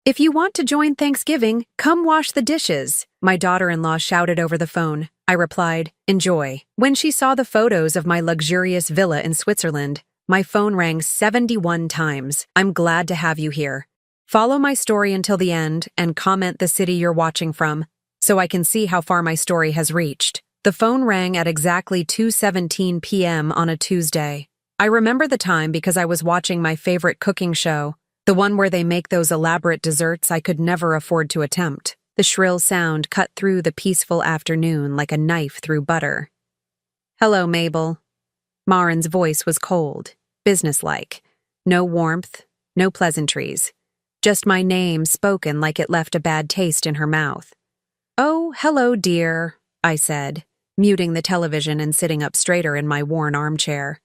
If you want to join Thanksgiving, come wash the dishes, my daughter-in-law shouted over the phone. I replied, enjoy. When she saw the photos of my luxurious villa in Switzerland, my phone rang 71 times. I'm glad to have you here. Follow my story until the end and comment the city you're watching from, so I can see how far my story has reached. The phone rang at exactly 2:17 p.m. on a Tuesday. I remember the time because I was watching my favorite cooking show, the one where they make those elaborate desserts I could never afford to attempt. The shrill sound cut through the peaceful afternoon like a knife through butter. Hello, Mabel. Marin's voice was cold, businesslike. No warmth, no pleasantries. Just my name spoken like it left a bad taste in her mouth. Oh, hello, dear, I said, muting the television and sitting up straighter in my worn armchair.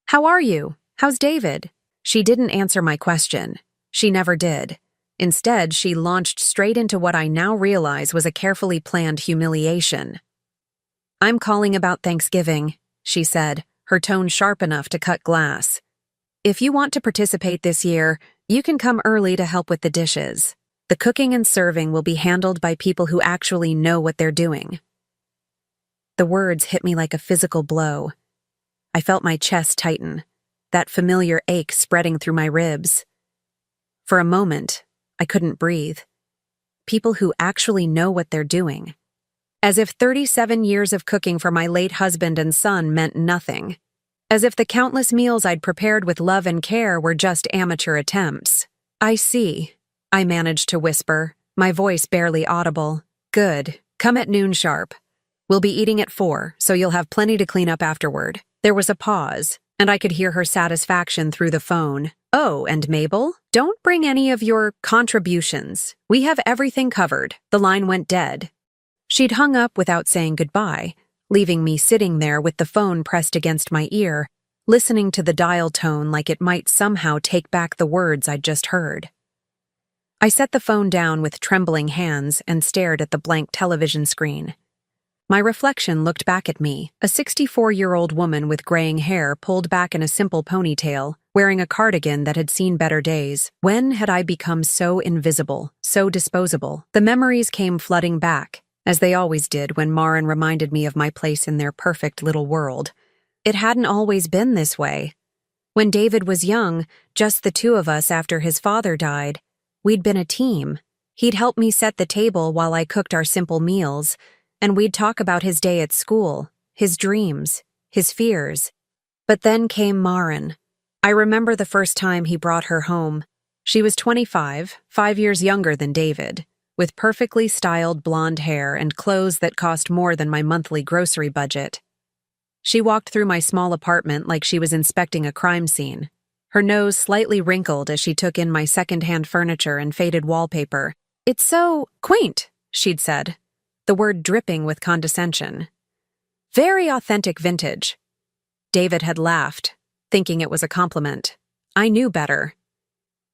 How are you? How's David? She didn't answer my question. She never did. Instead, she launched straight into what I now realize was a carefully planned humiliation. I'm calling about Thanksgiving, she said, her tone sharp enough to cut glass. If you want to participate this year, you can come early to help with the dishes. The cooking and serving will be handled by people who actually know what they're doing. The words hit me like a physical blow. I felt my chest tighten, that familiar ache spreading through my ribs. For a moment, I couldn't breathe. People who actually know what they're doing. As if 37 years of cooking for my late husband and son meant nothing. As if the countless meals I'd prepared with love and care were just amateur attempts. I see, I managed to whisper, my voice barely audible. Good, come at noon sharp. We'll be eating at 4, so you'll have plenty to clean up afterward. There was a pause, and I could hear her satisfaction through the phone. Oh, and Mabel, don't bring any of your contributions. We have everything covered. The line went dead. She'd hung up without saying goodbye, leaving me sitting there with the phone pressed against my ear, listening to the dial tone like it might somehow take back the words I'd just heard. I set the phone down with trembling hands and stared at the blank television screen. My reflection looked back at me, a 64-year-old woman with graying hair pulled back in a simple ponytail, wearing a cardigan that had seen better days. When had I become so invisible, so disposable? The memories came flooding back, as they always did when Marin reminded me of my place in their perfect little world. It hadn't always been this way. When David was young, just the two of us after his father died, we'd been a team. He'd help me set the table while I cooked our simple meals, and we'd talk about his day at school, his dreams, his fears. But then came Marin. I remember the first time he brought her home. She was 25, 5 years younger than David, with perfectly styled blonde hair and clothes that cost more than my monthly grocery budget. She walked through my small apartment like she was inspecting a crime scene. Her nose slightly wrinkled as she took in my second-hand furniture and faded wallpaper. It's so quaint, she'd said, the word dripping with condescension. Very authentic vintage. David had laughed, thinking it was a compliment. I knew better.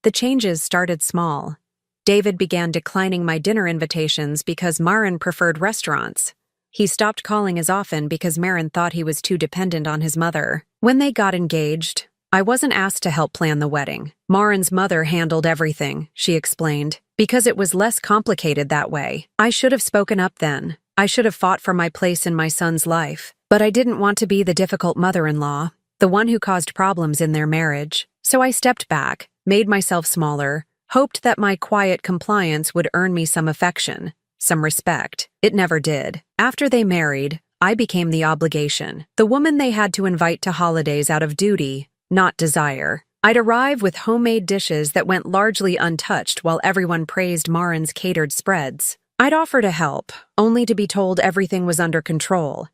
The changes started small. David began declining my dinner invitations because Marin preferred restaurants. He stopped calling as often because Marin thought he was too dependent on his mother. When they got engaged, I wasn't asked to help plan the wedding. Marin's mother handled everything, she explained, because it was less complicated that way. I should have spoken up then. I should have fought for my place in my son's life. But I didn't want to be the difficult mother-in-law, the one who caused problems in their marriage. So I stepped back, made myself smaller, hoped that my quiet compliance would earn me some affection, some respect. It never did. After they married, I became the obligation, the woman they had to invite to holidays out of duty, not desire. I'd arrive with homemade dishes that went largely untouched while everyone praised Marin's catered spreads. I'd offer to help, only to be told everything was under control.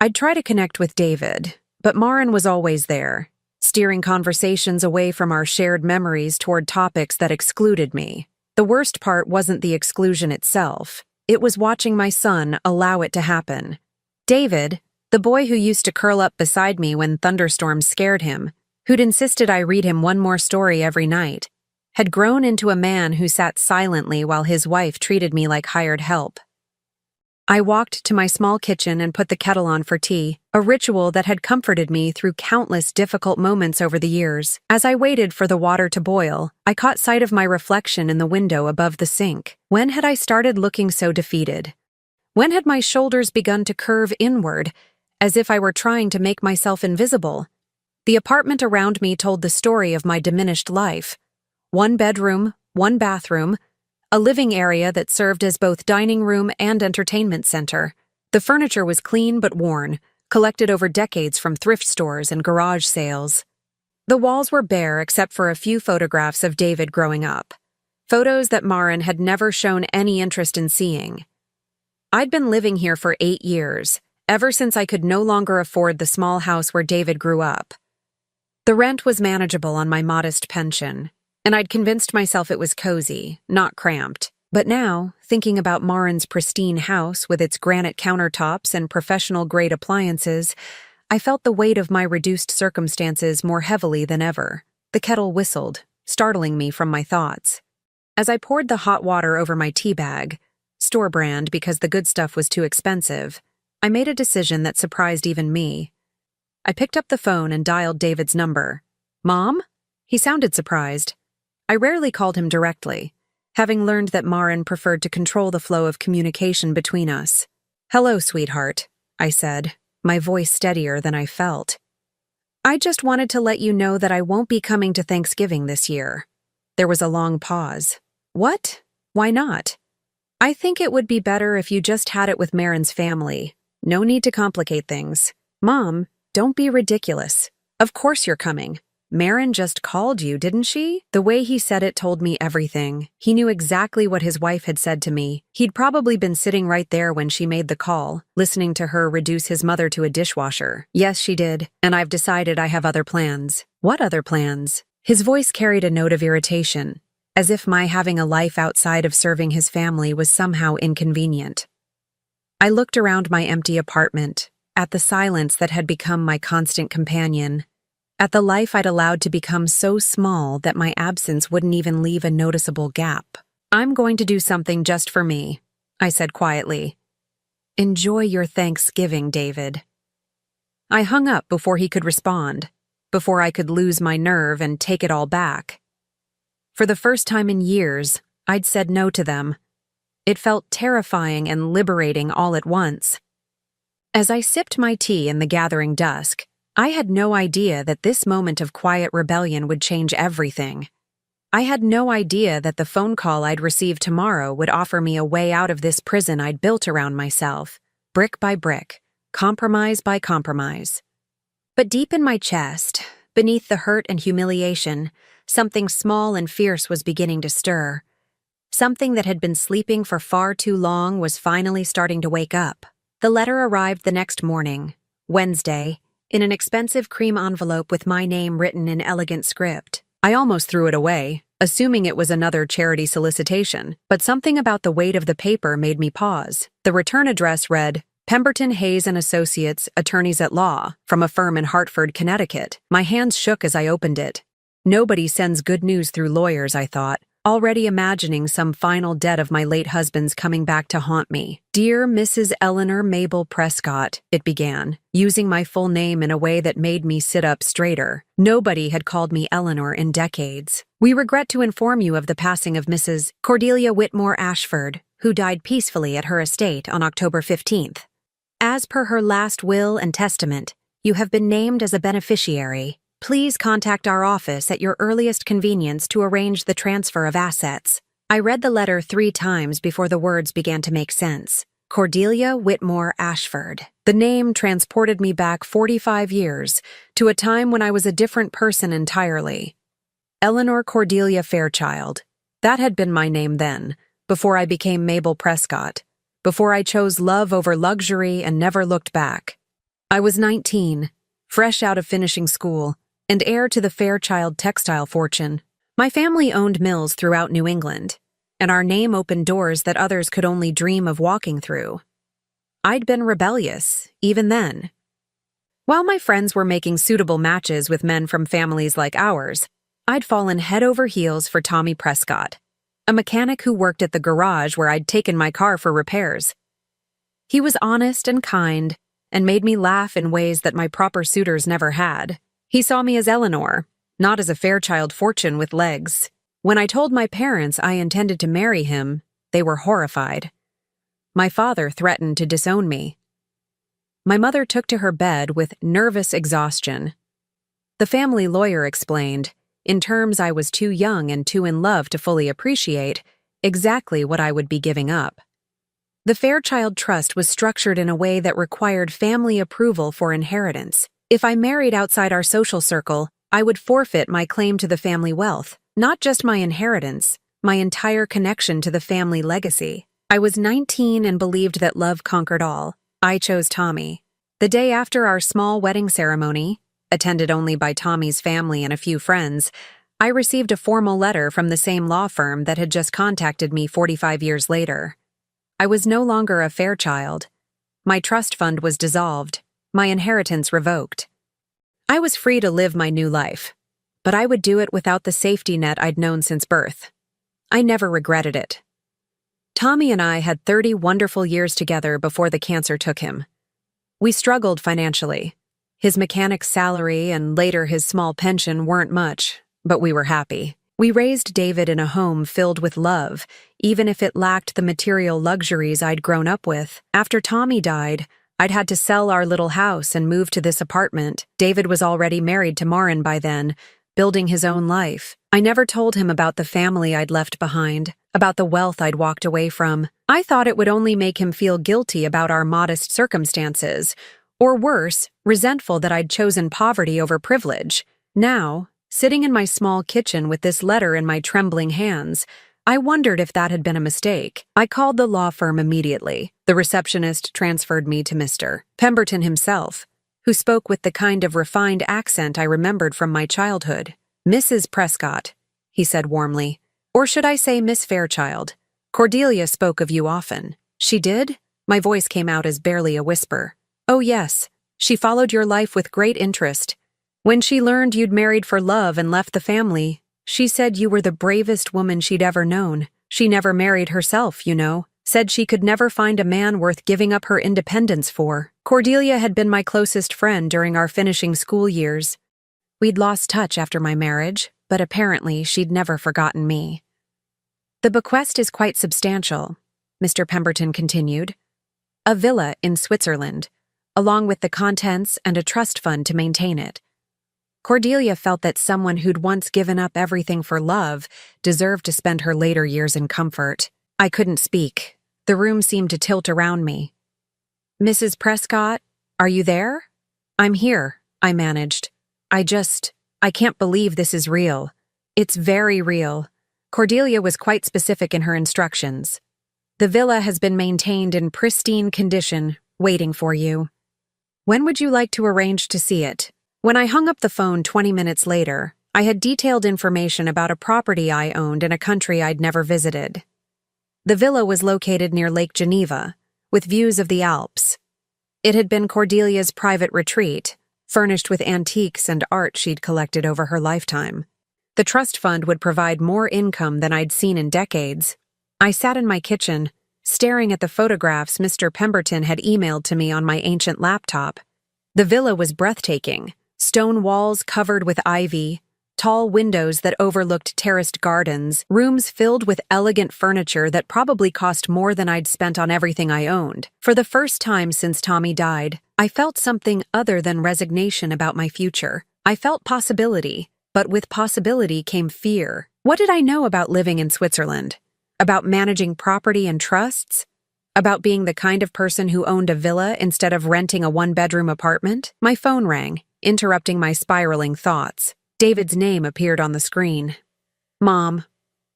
I'd try to connect with David, but Marin was always there, steering conversations away from our shared memories toward topics that excluded me. The worst part wasn't the exclusion itself. It was watching my son allow it to happen. David, the boy who used to curl up beside me when thunderstorms scared him, who'd insisted I read him one more story every night, had grown into a man who sat silently while his wife treated me like hired help. I walked to my small kitchen and put the kettle on for tea, a ritual that had comforted me through countless difficult moments over the years. As I waited for the water to boil, I caught sight of my reflection in the window above the sink. When had I started looking so defeated? When had my shoulders begun to curve inward, as if I were trying to make myself invisible? The apartment around me told the story of my diminished life. One bedroom, one bathroom, a living area that served as both dining room and entertainment center. The furniture was clean but worn, collected over decades from thrift stores and garage sales. The walls were bare except for a few photographs of David growing up, photos that Maren had never shown any interest in seeing. I'd been living here for 8 years, ever since I could no longer afford the small house where David grew up. The rent was manageable on my modest pension, and I'd convinced myself it was cozy, not cramped. But now, thinking about Maren's pristine house with its granite countertops and professional-grade appliances, I felt the weight of my reduced circumstances more heavily than ever. The kettle whistled, startling me from my thoughts. As I poured the hot water over my tea bag, store brand because the good stuff was too expensive, I made a decision that surprised even me. I picked up the phone and dialed David's number. "Mom?" He sounded surprised. I rarely called him directly, having learned that Maren preferred to control the flow of communication between us. "Hello, sweetheart," I said, my voice steadier than I felt. "I just wanted to let you know that I won't be coming to Thanksgiving this year." There was a long pause. "What? Why not?" "I think it would be better if you just had it with Maren's family. No need to complicate things." "Mom, don't be ridiculous. Of course you're coming. Maren just called you, didn't she?" The way he said it told me everything. He knew exactly what his wife had said to me. He'd probably been sitting right there when she made the call, listening to her reduce his mother to a dishwasher. "Yes, she did, and I've decided I have other plans." "What other plans?" His voice carried a note of irritation, as if my having a life outside of serving his family was somehow inconvenient. I looked around my empty apartment, at the silence that had become my constant companion, at the life I'd allowed to become so small that my absence wouldn't even leave a noticeable gap. "I'm going to do something just for me," I said quietly. "Enjoy your Thanksgiving, David." I hung up before he could respond, before I could lose my nerve and take it all back. For the first time in years, I'd said no to them. It felt terrifying and liberating all at once. As I sipped my tea in the gathering dusk, I had no idea that this moment of quiet rebellion would change everything. I had no idea that the phone call I'd receive tomorrow would offer me a way out of this prison I'd built around myself, brick by brick, compromise by compromise. But deep in my chest, beneath the hurt and humiliation, something small and fierce was beginning to stir. Something that had been sleeping for far too long was finally starting to wake up. The letter arrived the next morning, Wednesday, in an expensive cream envelope with my name written in elegant script. I almost threw it away, assuming it was another charity solicitation, but something about the weight of the paper made me pause. The return address read, Pemberton Hayes & Associates, Attorneys at Law, from a firm in Hartford, Connecticut. My hands shook as I opened it. Nobody sends good news through lawyers, I thought, already imagining some final debt of my late husband's coming back to haunt me. "Dear Mrs. Eleanor Mabel Prescott," it began, using my full name in a way that made me sit up straighter. Nobody had called me Eleanor in decades. "We regret to inform you of the passing of Mrs. Cordelia Whitmore Ashford, who died peacefully at her estate on October 15th. As per her last will and testament, you have been named as a beneficiary. Please contact our office at your earliest convenience to arrange the transfer of assets." I read the letter 3 times before the words began to make sense. Cordelia Whitmore Ashford. The name transported me back 45 years, to a time when I was a different person entirely. Eleanor Cordelia Fairchild. That had been my name then, before I became Mabel Prescott, before I chose love over luxury and never looked back. I was 19, fresh out of finishing school, and heir to the Fairchild textile fortune. My family owned mills throughout New England, and our name opened doors that others could only dream of walking through. I'd been rebellious, even then. While my friends were making suitable matches with men from families like ours, I'd fallen head over heels for Tommy Prescott, a mechanic who worked at the garage where I'd taken my car for repairs. He was honest and kind, and made me laugh in ways that my proper suitors never had. He saw me as Eleanor, not as a Fairchild fortune with legs. When I told my parents I intended to marry him, they were horrified. My father threatened to disown me. My mother took to her bed with nervous exhaustion. The family lawyer explained, in terms I was too young and too in love to fully appreciate, exactly what I would be giving up. The Fairchild Trust was structured in a way that required family approval for inheritance. If I married outside our social circle, I would forfeit my claim to the family wealth, not just my inheritance, my entire connection to the family legacy. I was 19 and believed that love conquered all. I chose Tommy. The day after our small wedding ceremony, attended only by Tommy's family and a few friends, I received a formal letter from the same law firm that had just contacted me 45 years later. I was no longer a Fairchild. My trust fund was dissolved, my inheritance revoked. I was free to live my new life, but I would do it without the safety net I'd known since birth. I never regretted it. Tommy and I had 30 wonderful years together before the cancer took him. We struggled financially. His mechanic's salary and later his small pension weren't much, but we were happy. We raised David in a home filled with love, even if it lacked the material luxuries I'd grown up with. After Tommy died, I'd had to sell our little house and move to this apartment. David was already married to Marin by then, building his own life. I never told him about the family I'd left behind, about the wealth I'd walked away from. I thought it would only make him feel guilty about our modest circumstances, or worse, resentful that I'd chosen poverty over privilege. Now, sitting in my small kitchen with this letter in my trembling hands, I wondered if that had been a mistake. I called the law firm immediately. The receptionist transferred me to Mr. Pemberton himself, who spoke with the kind of refined accent I remembered from my childhood. "Mrs. Prescott," he said warmly. "Or should I say Miss Fairchild? Cordelia spoke of you often." "She did?" My voice came out as barely a whisper. "Oh yes, she followed your life with great interest. When she learned you'd married for love and left the family, she said you were the bravest woman she'd ever known. She never married herself, you know. Said she could never find a man worth giving up her independence for. Cordelia had been my closest friend during our finishing school years. We'd lost touch after my marriage, but apparently she'd never forgotten me." "The bequest is quite substantial," Mr. Pemberton continued. "A villa in Switzerland, along with the contents and a trust fund to maintain it. Cordelia felt that someone who'd once given up everything for love deserved to spend her later years in comfort." I couldn't speak. The room seemed to tilt around me. "Mrs. Prescott, are you there?" "I'm here," I managed. I can't believe this is real." "It's very real." Cordelia was quite specific in her instructions. "The villa has been maintained in pristine condition, waiting for you. When would you like to arrange to see it?" When I hung up the phone 20 minutes later, I had detailed information about a property I owned in a country I'd never visited. The villa was located near Lake Geneva, with views of the Alps. It had been Cordelia's private retreat, furnished with antiques and art she'd collected over her lifetime. The trust fund would provide more income than I'd seen in decades. I sat in my kitchen, staring at the photographs Mr. Pemberton had emailed to me on my ancient laptop. The villa was breathtaking. Stone walls covered with ivy, tall windows that overlooked terraced gardens, rooms filled with elegant furniture that probably cost more than I'd spent on everything I owned. For the first time since Tommy died, I felt something other than resignation about my future. I felt possibility, but with possibility came fear. What did I know about living in Switzerland? About managing property and trusts? About being the kind of person who owned a villa instead of renting a one-bedroom apartment? My phone rang, interrupting my spiraling thoughts. David's name appeared on the screen. "Mom,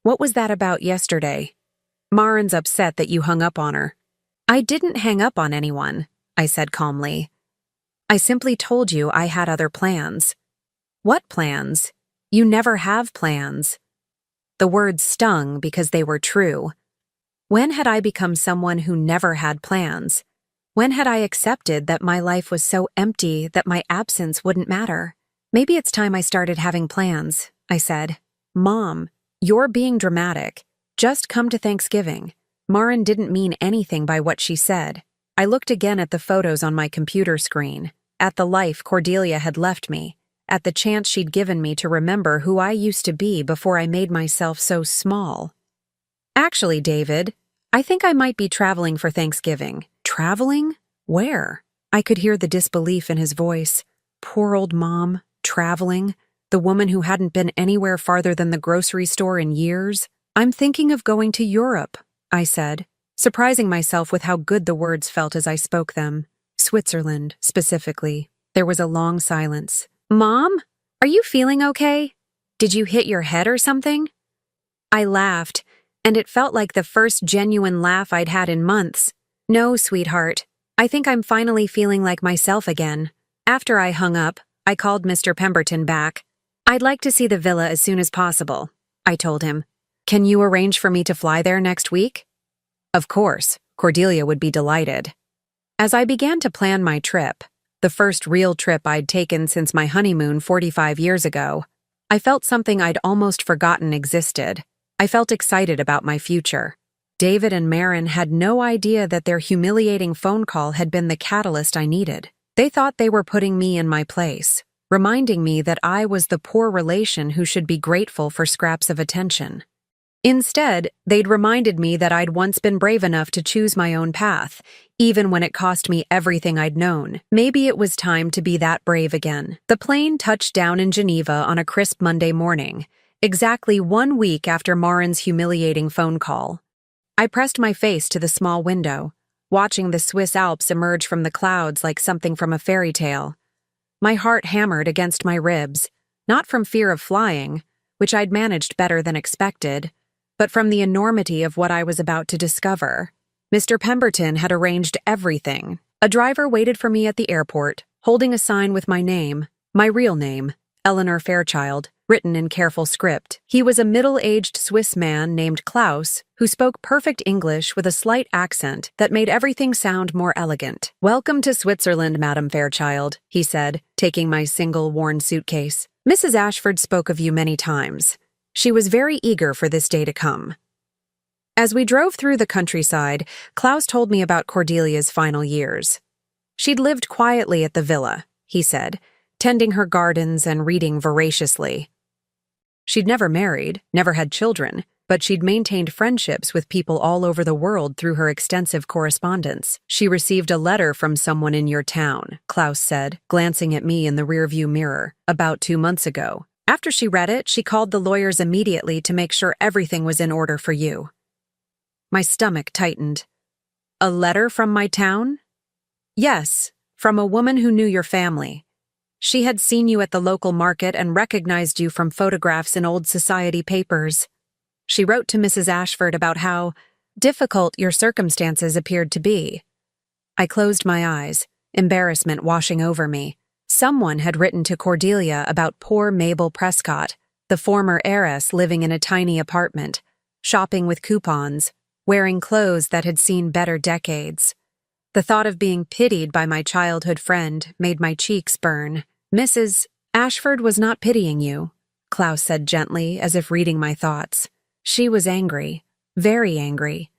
what was that about yesterday? Marin's upset that you hung up on her." "I didn't hang up on anyone," I said calmly. "I simply told you I had other plans." "What plans? You never have plans." The words stung because they were true. When had I become someone who never had plans? When had I accepted that my life was so empty that my absence wouldn't matter? "Maybe it's time I started having plans," I said. "Mom, you're being dramatic. Just come to Thanksgiving." Marin didn't mean anything by what she said. I looked again at the photos on my computer screen, at the life Cordelia had left me, at the chance she'd given me to remember who I used to be before I made myself so small. Actually, David, I think I might be traveling for Thanksgiving. Traveling? Where? I could hear the disbelief in his voice. Poor old Mom, traveling? The woman who hadn't been anywhere farther than the grocery store in years? I'm thinking of going to Europe, I said, surprising myself with how good the words felt as I spoke them. Switzerland, specifically. There was a long silence. Mom, are you feeling okay? Did you hit your head or something? I laughed, and it felt like the first genuine laugh I'd had in months. No, sweetheart. I think I'm finally feeling like myself again. After I hung up, I called Mr. Pemberton back. I'd like to see the villa as soon as possible, I told him. Can you arrange for me to fly there next week? Of course, Cordelia would be delighted. As I began to plan my trip, the first real trip I'd taken since my honeymoon 45 years ago, I felt something I'd almost forgotten existed. I felt excited about my future. David and Marin had no idea that their humiliating phone call had been the catalyst I needed. They thought they were putting me in my place, reminding me that I was the poor relation who should be grateful for scraps of attention. Instead, they'd reminded me that I'd once been brave enough to choose my own path, even when it cost me everything I'd known. Maybe it was time to be that brave again. The plane touched down in Geneva on a crisp Monday morning, exactly 1 week after Marin's humiliating phone call. I pressed my face to the small window, watching the Swiss Alps emerge from the clouds like something from a fairy tale. My heart hammered against my ribs, not from fear of flying, which I'd managed better than expected, but from the enormity of what I was about to discover. Mr. Pemberton had arranged everything. A driver waited for me at the airport, holding a sign with my name, my real name, Eleanor Fairchild, written in careful script. He was a middle-aged Swiss man named Klaus, who spoke perfect English with a slight accent that made everything sound more elegant. "Welcome to Switzerland, Madam Fairchild," he said, taking my single worn suitcase. "Mrs. Ashford spoke of you many times. She was very eager for this day to come." As we drove through the countryside, Klaus told me about Cordelia's final years. She'd lived quietly at the villa, he said, tending her gardens and reading voraciously. She'd never married, never had children, but she'd maintained friendships with people all over the world through her extensive correspondence. "She received a letter from someone in your town," Klaus said, glancing at me in the rearview mirror, "about 2 months ago. After she read it, she called the lawyers immediately to make sure everything was in order for you." My stomach tightened. "A letter from my town?" "Yes, from a woman who knew your family. She had seen you at the local market and recognized you from photographs in old society papers. She wrote to Mrs. Ashford about how difficult your circumstances appeared to be." I closed my eyes, embarrassment washing over me. Someone had written to Cordelia about poor Mabel Prescott, the former heiress living in a tiny apartment, shopping with coupons, wearing clothes that had seen better decades. The thought of being pitied by my childhood friend made my cheeks burn. "Mrs. Ashford was not pitying you," Klaus said gently, as if reading my thoughts. "She was angry, very angry.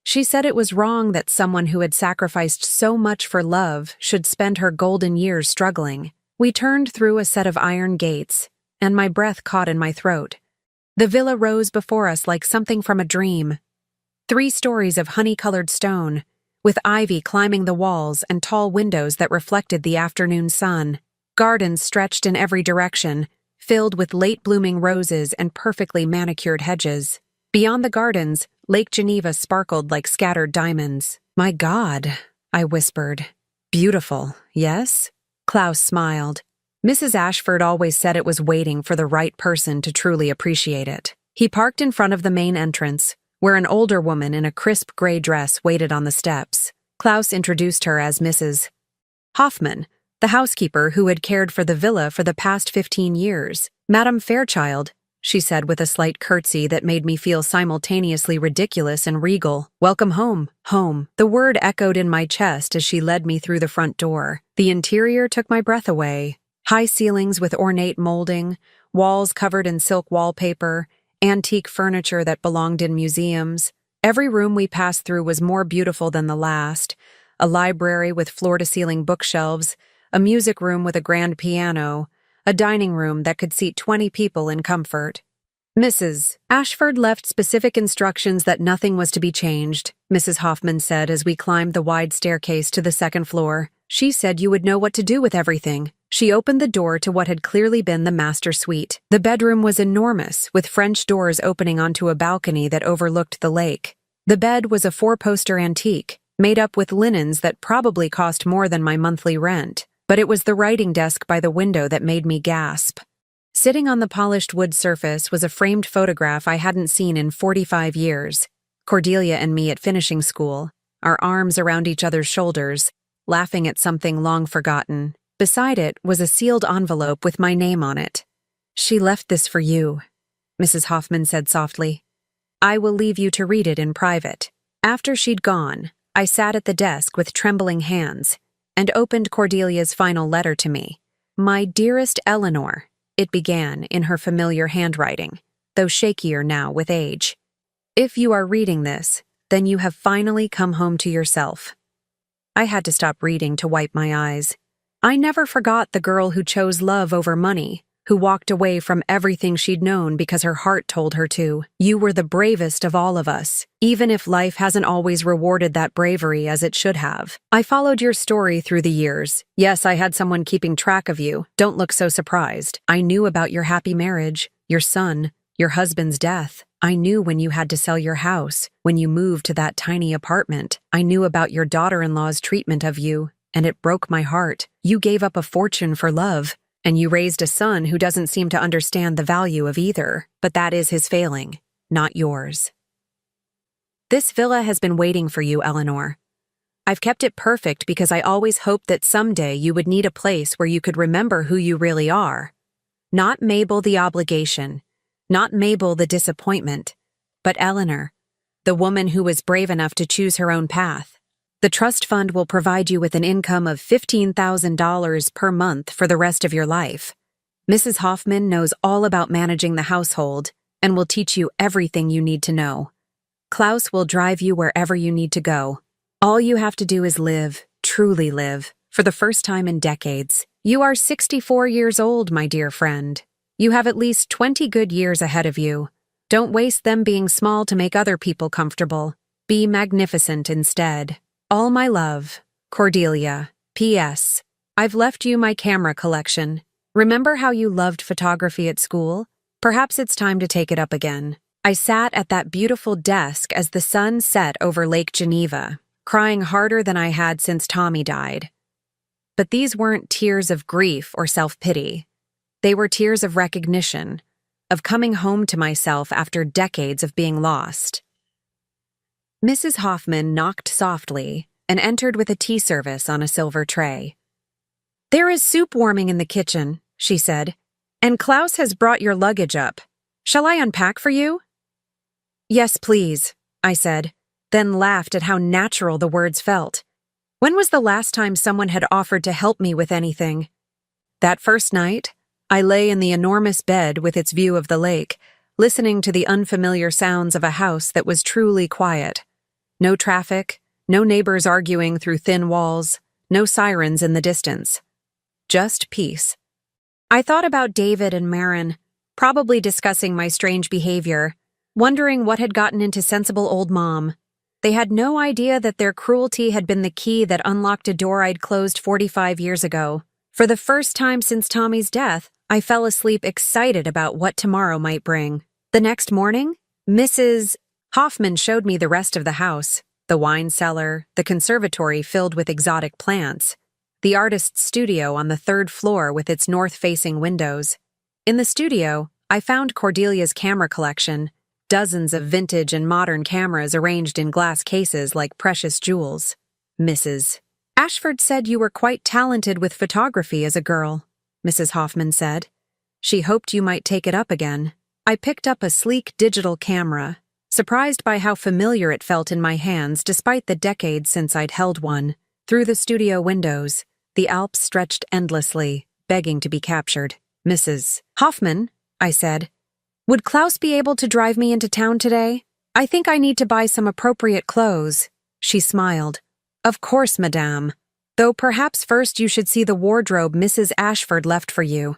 She said it was wrong that someone who had sacrificed so much for love should spend her golden years struggling." We turned through a set of iron gates, and my breath caught in my throat. The villa rose before us like something from a dream. 3 stories of honey-colored stone, with ivy climbing the walls and tall windows that reflected the afternoon sun. Gardens stretched in every direction, filled with late-blooming roses and perfectly manicured hedges. Beyond the gardens, Lake Geneva sparkled like scattered diamonds. "My God," I whispered. "Beautiful, yes?" Klaus smiled. Mrs. Ashford always said it was waiting for the right person to truly appreciate it. He parked in front of the main entrance, where an older woman in a crisp gray dress waited on the steps. Klaus introduced her as Mrs. Hoffman, the housekeeper who had cared for the villa for the past 15 years. "Madam Fairchild," she said with a slight curtsy that made me feel simultaneously ridiculous and regal. "Welcome home." Home. The word echoed in my chest as she led me through the front door. The interior took my breath away. High ceilings with ornate molding, walls covered in silk wallpaper, antique furniture that belonged in museums. Every room we passed through was more beautiful than the last, a library with floor-to-ceiling bookshelves, a music room with a grand piano, a dining room that could seat 20 people in comfort. Mrs. Ashford left specific instructions that nothing was to be changed, Mrs. Hoffman said as we climbed the wide staircase to the second floor. She said you would know what to do with everything. She opened the door to what had clearly been the master suite. The bedroom was enormous, with French doors opening onto a balcony that overlooked the lake. The bed was a four-poster antique, made up with linens that probably cost more than my monthly rent, but it was the writing desk by the window that made me gasp. Sitting on the polished wood surface was a framed photograph I hadn't seen in 45 years. Cordelia and me at finishing school, our arms around each other's shoulders, laughing at something long forgotten. Beside it was a sealed envelope with my name on it. "She left this for you," Mrs. Hoffman said softly. "I will leave you to read it in private." After she'd gone, I sat at the desk with trembling hands and opened Cordelia's final letter to me. "My dearest Eleanor," it began in her familiar handwriting, though shakier now with age. "If you are reading this, then you have finally come home to yourself." I had to stop reading to wipe my eyes. I never forgot the girl who chose love over money, who walked away from everything she'd known because her heart told her to. You were the bravest of all of us, even if life hasn't always rewarded that bravery as it should have. I followed your story through the years. Yes, I had someone keeping track of you. Don't look so surprised. I knew about your happy marriage, your son, your husband's death. I knew when you had to sell your house, when you moved to that tiny apartment. I knew about your daughter-in-law's treatment of you, and it broke my heart. You gave up a fortune for love, and you raised a son who doesn't seem to understand the value of either, but that is his failing, not yours. This villa has been waiting for you, Eleanor. I've kept it perfect because I always hoped that someday you would need a place where you could remember who you really are. Not Mabel the obligation, not Mabel the disappointment, but Eleanor, the woman who was brave enough to choose her own path. The trust fund will provide you with an income of $15,000 per month for the rest of your life. Mrs. Hoffman knows all about managing the household and will teach you everything you need to know. Klaus will drive you wherever you need to go. All you have to do is live, truly live, for the first time in decades. You are 64 years old, my dear friend. You have at least 20 good years ahead of you. Don't waste them being small to make other people comfortable. Be magnificent instead. All my love, Cordelia. P.S. I've left you my camera collection. Remember how you loved photography at school? Perhaps it's time to take it up again. I sat at that beautiful desk as the sun set over Lake Geneva, crying harder than I had since Tommy died. But these weren't tears of grief or self-pity. They were tears of recognition, of coming home to myself after decades of being lost. Mrs. Hoffman knocked softly and entered with a tea service on a silver tray. "There is soup warming in the kitchen," she said, "and Klaus has brought your luggage up. Shall I unpack for you?" "Yes, please," I said, then laughed at how natural the words felt. When was the last time someone had offered to help me with anything? That first night, I lay in the enormous bed with its view of the lake, listening to the unfamiliar sounds of a house that was truly quiet. No traffic, no neighbors arguing through thin walls, no sirens in the distance. Just peace. I thought about David and Marin, probably discussing my strange behavior, wondering what had gotten into sensible old Mom. They had no idea that their cruelty had been the key that unlocked a door I'd closed 45 years ago. For the first time since Tommy's death, I fell asleep excited about what tomorrow might bring. The next morning, Mrs. Hoffman showed me the rest of the house, the wine cellar, the conservatory filled with exotic plants, the artist's studio on the third floor with its north-facing windows. In the studio, I found Cordelia's camera collection, dozens of vintage and modern cameras arranged in glass cases like precious jewels. Mrs. Ashford said you were quite talented with photography as a girl, Mrs. Hoffman said. She hoped you might take it up again. I picked up a sleek digital camera, surprised by how familiar it felt in my hands despite the decades since I'd held one. Through the studio windows, the Alps stretched endlessly, begging to be captured. "Mrs. Hoffman," I said, "would Klaus be able to drive me into town today? I think I need to buy some appropriate clothes." She smiled. Of course, madame. Though perhaps first you should see the wardrobe Mrs. Ashford left for you.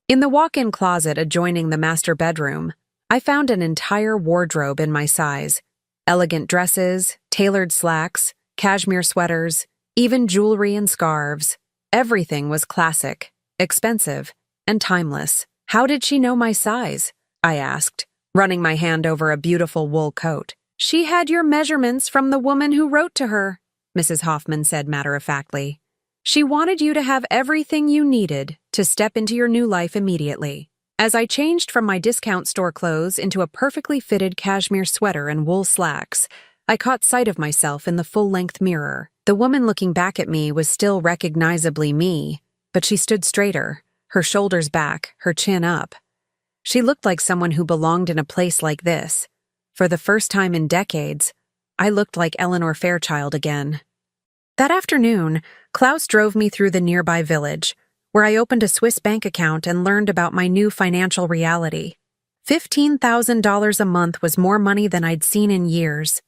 In the walk-in closet adjoining the master bedroom, I found an entire wardrobe in my size. Elegant dresses, tailored slacks, cashmere sweaters, even jewelry and scarves. Everything was classic, expensive, and timeless. How did she know my size? I asked, running my hand over a beautiful wool coat. She had your measurements from the woman who wrote to her, Mrs. Hoffman said matter-of-factly. She wanted you to have everything you needed to step into your new life immediately. As I changed from my discount store clothes into a perfectly fitted cashmere sweater and wool slacks, I caught sight of myself in the full-length mirror. The woman looking back at me was still recognizably me, but she stood straighter, her shoulders back, her chin up. She looked like someone who belonged in a place like this. For the first time in decades, I looked like Eleanor Fairchild again. That afternoon, Klaus drove me through the nearby village, where I opened a Swiss bank account and learned about my new financial reality. $15,000 a month was more money than I'd seen in years.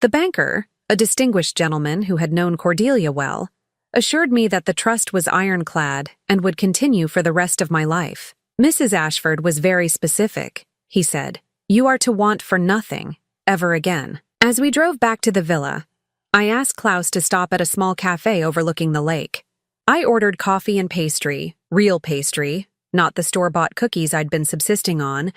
The banker, a distinguished gentleman who had known Cordelia well, assured me that the trust was ironclad and would continue for the rest of my life. Mrs. Ashford was very specific, he said. You are to want for nothing, ever again. As we drove back to the villa, I asked Klaus to stop at a small cafe overlooking the lake. I ordered coffee and pastry, real pastry, not the store-bought cookies I'd been subsisting on,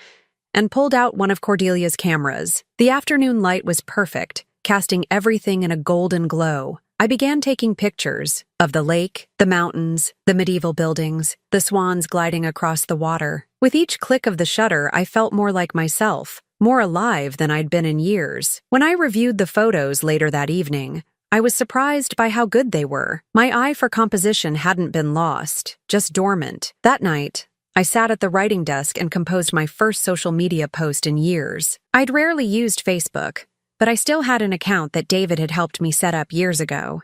and pulled out one of Cordelia's cameras. The afternoon light was perfect, casting everything in a golden glow. I began taking pictures of the lake, the mountains, the medieval buildings, the swans gliding across the water. With each click of the shutter, I felt more like myself, more alive than I'd been in years. When I reviewed the photos later that evening, I was surprised by how good they were. My eye for composition hadn't been lost, just dormant. That night, I sat at the writing desk and composed my first social media post in years. I'd rarely used Facebook, but I still had an account that David had helped me set up years ago.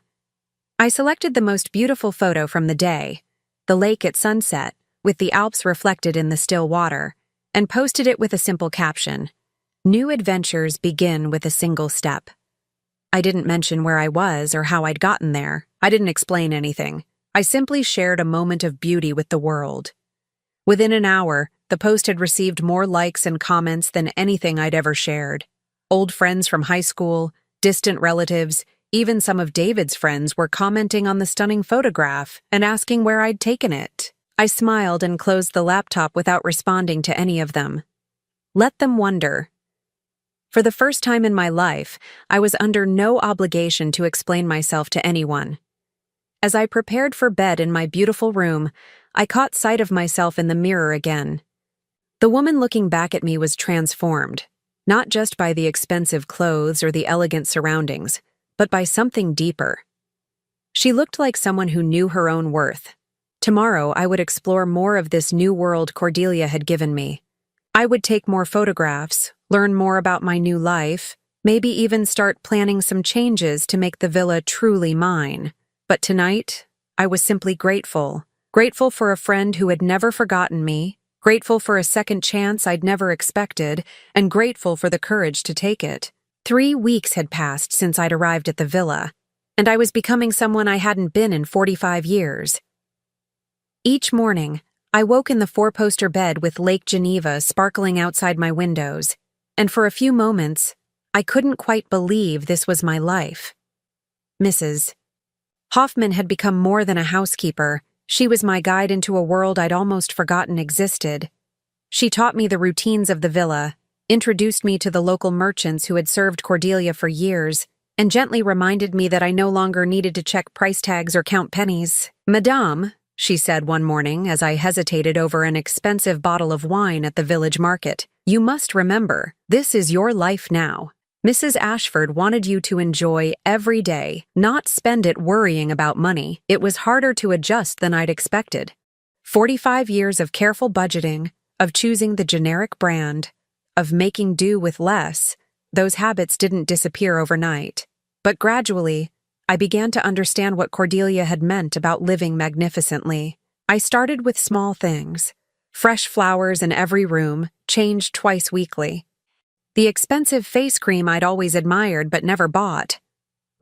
I selected the most beautiful photo from the day, the lake at sunset, with the Alps reflected in the still water, and posted it with a simple caption, "New adventures begin with a single step." I didn't mention where I was or how I'd gotten there. I didn't explain anything. I simply shared a moment of beauty with the world. Within an hour, the post had received more likes and comments than anything I'd ever shared. Old friends from high school, distant relatives, even some of David's friends were commenting on the stunning photograph and asking where I'd taken it. I smiled and closed the laptop without responding to any of them. Let them wonder. For the first time in my life, I was under no obligation to explain myself to anyone. As I prepared for bed in my beautiful room, I caught sight of myself in the mirror again. The woman looking back at me was transformed, not just by the expensive clothes or the elegant surroundings, but by something deeper. She looked like someone who knew her own worth. Tomorrow, I would explore more of this new world Cordelia had given me. I would take more photographs, learn more about my new life, maybe even start planning some changes to make the villa truly mine. But tonight, I was simply grateful. Grateful for a friend who had never forgotten me, grateful for a second chance I'd never expected, and grateful for the courage to take it. 3 weeks had passed since I'd arrived at the villa, and I was becoming someone I hadn't been in 45 years. Each morning, I woke in the four-poster bed with Lake Geneva sparkling outside my windows, and for a few moments, I couldn't quite believe this was my life. Mrs. Hoffman had become more than a housekeeper. She was my guide into a world I'd almost forgotten existed. She taught me the routines of the villa, introduced me to the local merchants who had served Cordelia for years, and gently reminded me that I no longer needed to check price tags or count pennies. "Madame," she said one morning as I hesitated over an expensive bottle of wine at the village market, "you must remember, this is your life now. Mrs. Ashford wanted you to enjoy every day, not spend it worrying about money. It was harder to adjust than I'd expected. 45 years of careful budgeting, of choosing the generic brand, of making do with less, those habits didn't disappear overnight. But gradually, I began to understand what Cordelia had meant about living magnificently. I started with small things. Fresh flowers in every room, changed twice weekly. The expensive face cream I'd always admired but never bought.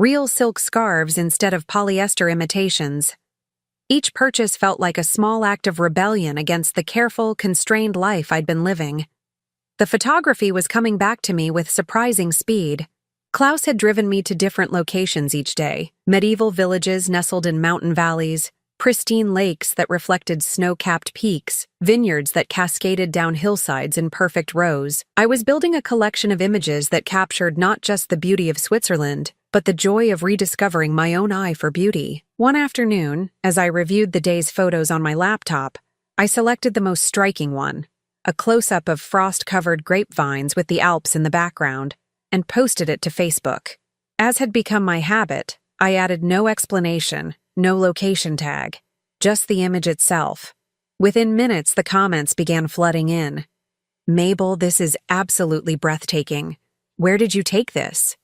real silk scarves instead of polyester imitations. Each purchase felt like a small act of rebellion against the careful, constrained life I'd been living. The photography was coming back to me with surprising speed. Klaus had driven me to different locations each day: medieval villages nestled in mountain valleys, pristine lakes that reflected snow-capped peaks, vineyards that cascaded down hillsides in perfect rows. I was building a collection of images that captured not just the beauty of Switzerland, but the joy of rediscovering my own eye for beauty. One afternoon, as I reviewed the day's photos on my laptop, I selected the most striking one, a close-up of frost-covered grapevines with the Alps in the background, and posted it to Facebook. As had become my habit, I added no explanation, no location tag, just the image itself. Within minutes, the comments began flooding in. "Mabel, this is absolutely breathtaking. Where did you take this?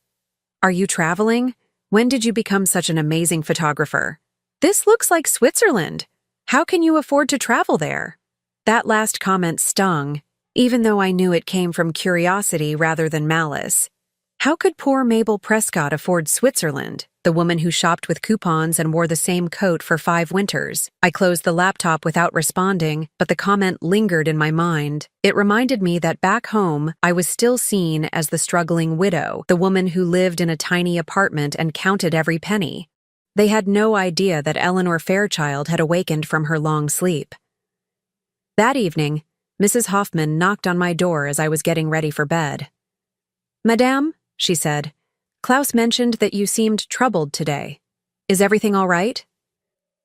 Are you traveling? When did you become such an amazing photographer? This looks like Switzerland. How can you afford to travel there?" That last comment stung, even though I knew it came from curiosity rather than malice. How could poor Mabel Prescott afford Switzerland, the woman who shopped with coupons and wore the same coat for 5 winters? I closed the laptop without responding, but the comment lingered in my mind. It reminded me that back home, I was still seen as the struggling widow, the woman who lived in a tiny apartment and counted every penny. They had no idea that Eleanor Fairchild had awakened from her long sleep. That evening, Mrs. Hoffman knocked on my door as I was getting ready for bed. "Madame," she said, "Klaus mentioned that you seemed troubled today. Is everything all right?"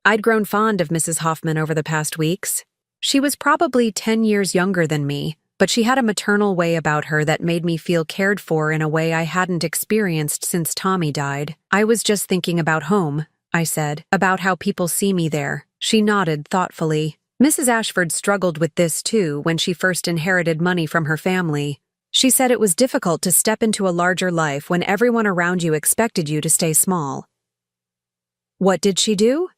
I'd grown fond of Mrs. Hoffman over the past weeks. She was probably 10 years younger than me, but she had a maternal way about her that made me feel cared for in a way I hadn't experienced since Tommy died. "I was just thinking about home," I said, "about how people see me there." She nodded thoughtfully. Mrs. Ashford struggled with this too when she first inherited money from her family. She said it was difficult to step into a larger life when everyone around you expected you to stay small. What did she do?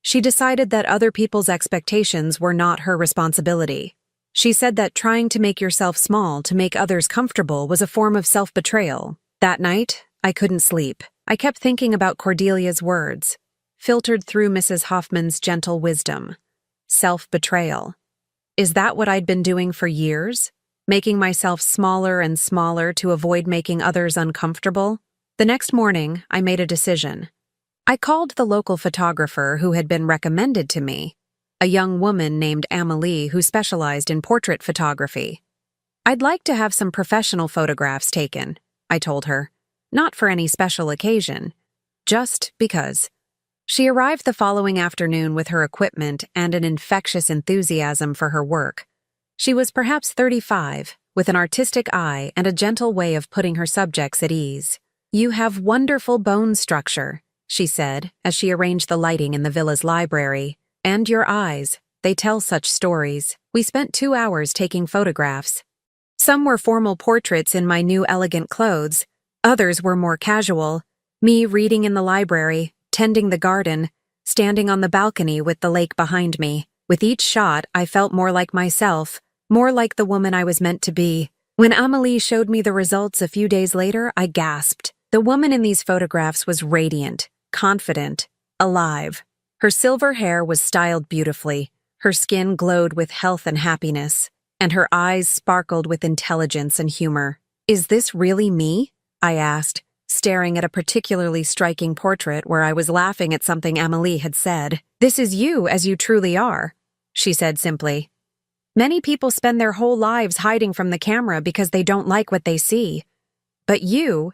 She decided that other people's expectations were not her responsibility. She said that trying to make yourself small to make others comfortable was a form of self-betrayal. That night, I couldn't sleep. I kept thinking about Cordelia's words, filtered through Mrs. Hoffman's gentle wisdom. Self-betrayal. Is that what I'd been doing for years? Making myself smaller and smaller to avoid making others uncomfortable? The next morning, I made a decision. I called the local photographer who had been recommended to me, a young woman named Amelie who specialized in portrait photography. "I'd like to have some professional photographs taken," I told her. "Not for any special occasion, just because." She arrived the following afternoon with her equipment and an infectious enthusiasm for her work. She was perhaps 35, with an artistic eye and a gentle way of putting her subjects at ease. "You have wonderful bone structure," she said as she arranged the lighting in the villa's library. "And your eyes, they tell such stories." We spent 2 hours taking photographs. Some were formal portraits in my new elegant clothes, others were more casual, me reading in the library, tending the garden, standing on the balcony with the lake behind me. With each shot, I felt more like myself, more like the woman I was meant to be. When Amelie showed me the results a few days later, I gasped. The woman in these photographs was radiant, confident, alive. Her silver hair was styled beautifully, her skin glowed with health and happiness, and her eyes sparkled with intelligence and humor. "Is this really me?" I asked, staring at a particularly striking portrait where I was laughing at something Amelie had said. "This is you as you truly are," she said simply. "Many people spend their whole lives hiding from the camera because they don't like what they see. But you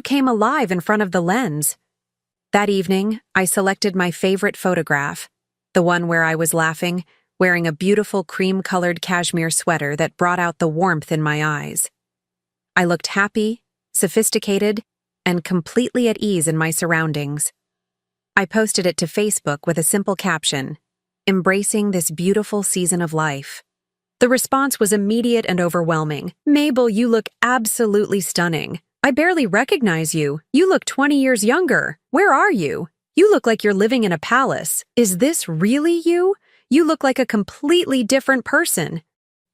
came alive in front of the lens." That evening, I selected my favorite photograph, the one where I was laughing, wearing a beautiful cream-colored cashmere sweater that brought out the warmth in my eyes. I looked happy, sophisticated, and completely at ease in my surroundings. I posted it to Facebook with a simple caption, "Embracing this beautiful season of life." The response was immediate and overwhelming. "Mabel, you look absolutely stunning. I barely recognize you. You look 20 years younger. Where are you? You look like you're living in a palace. Is this really you? You look like a completely different person."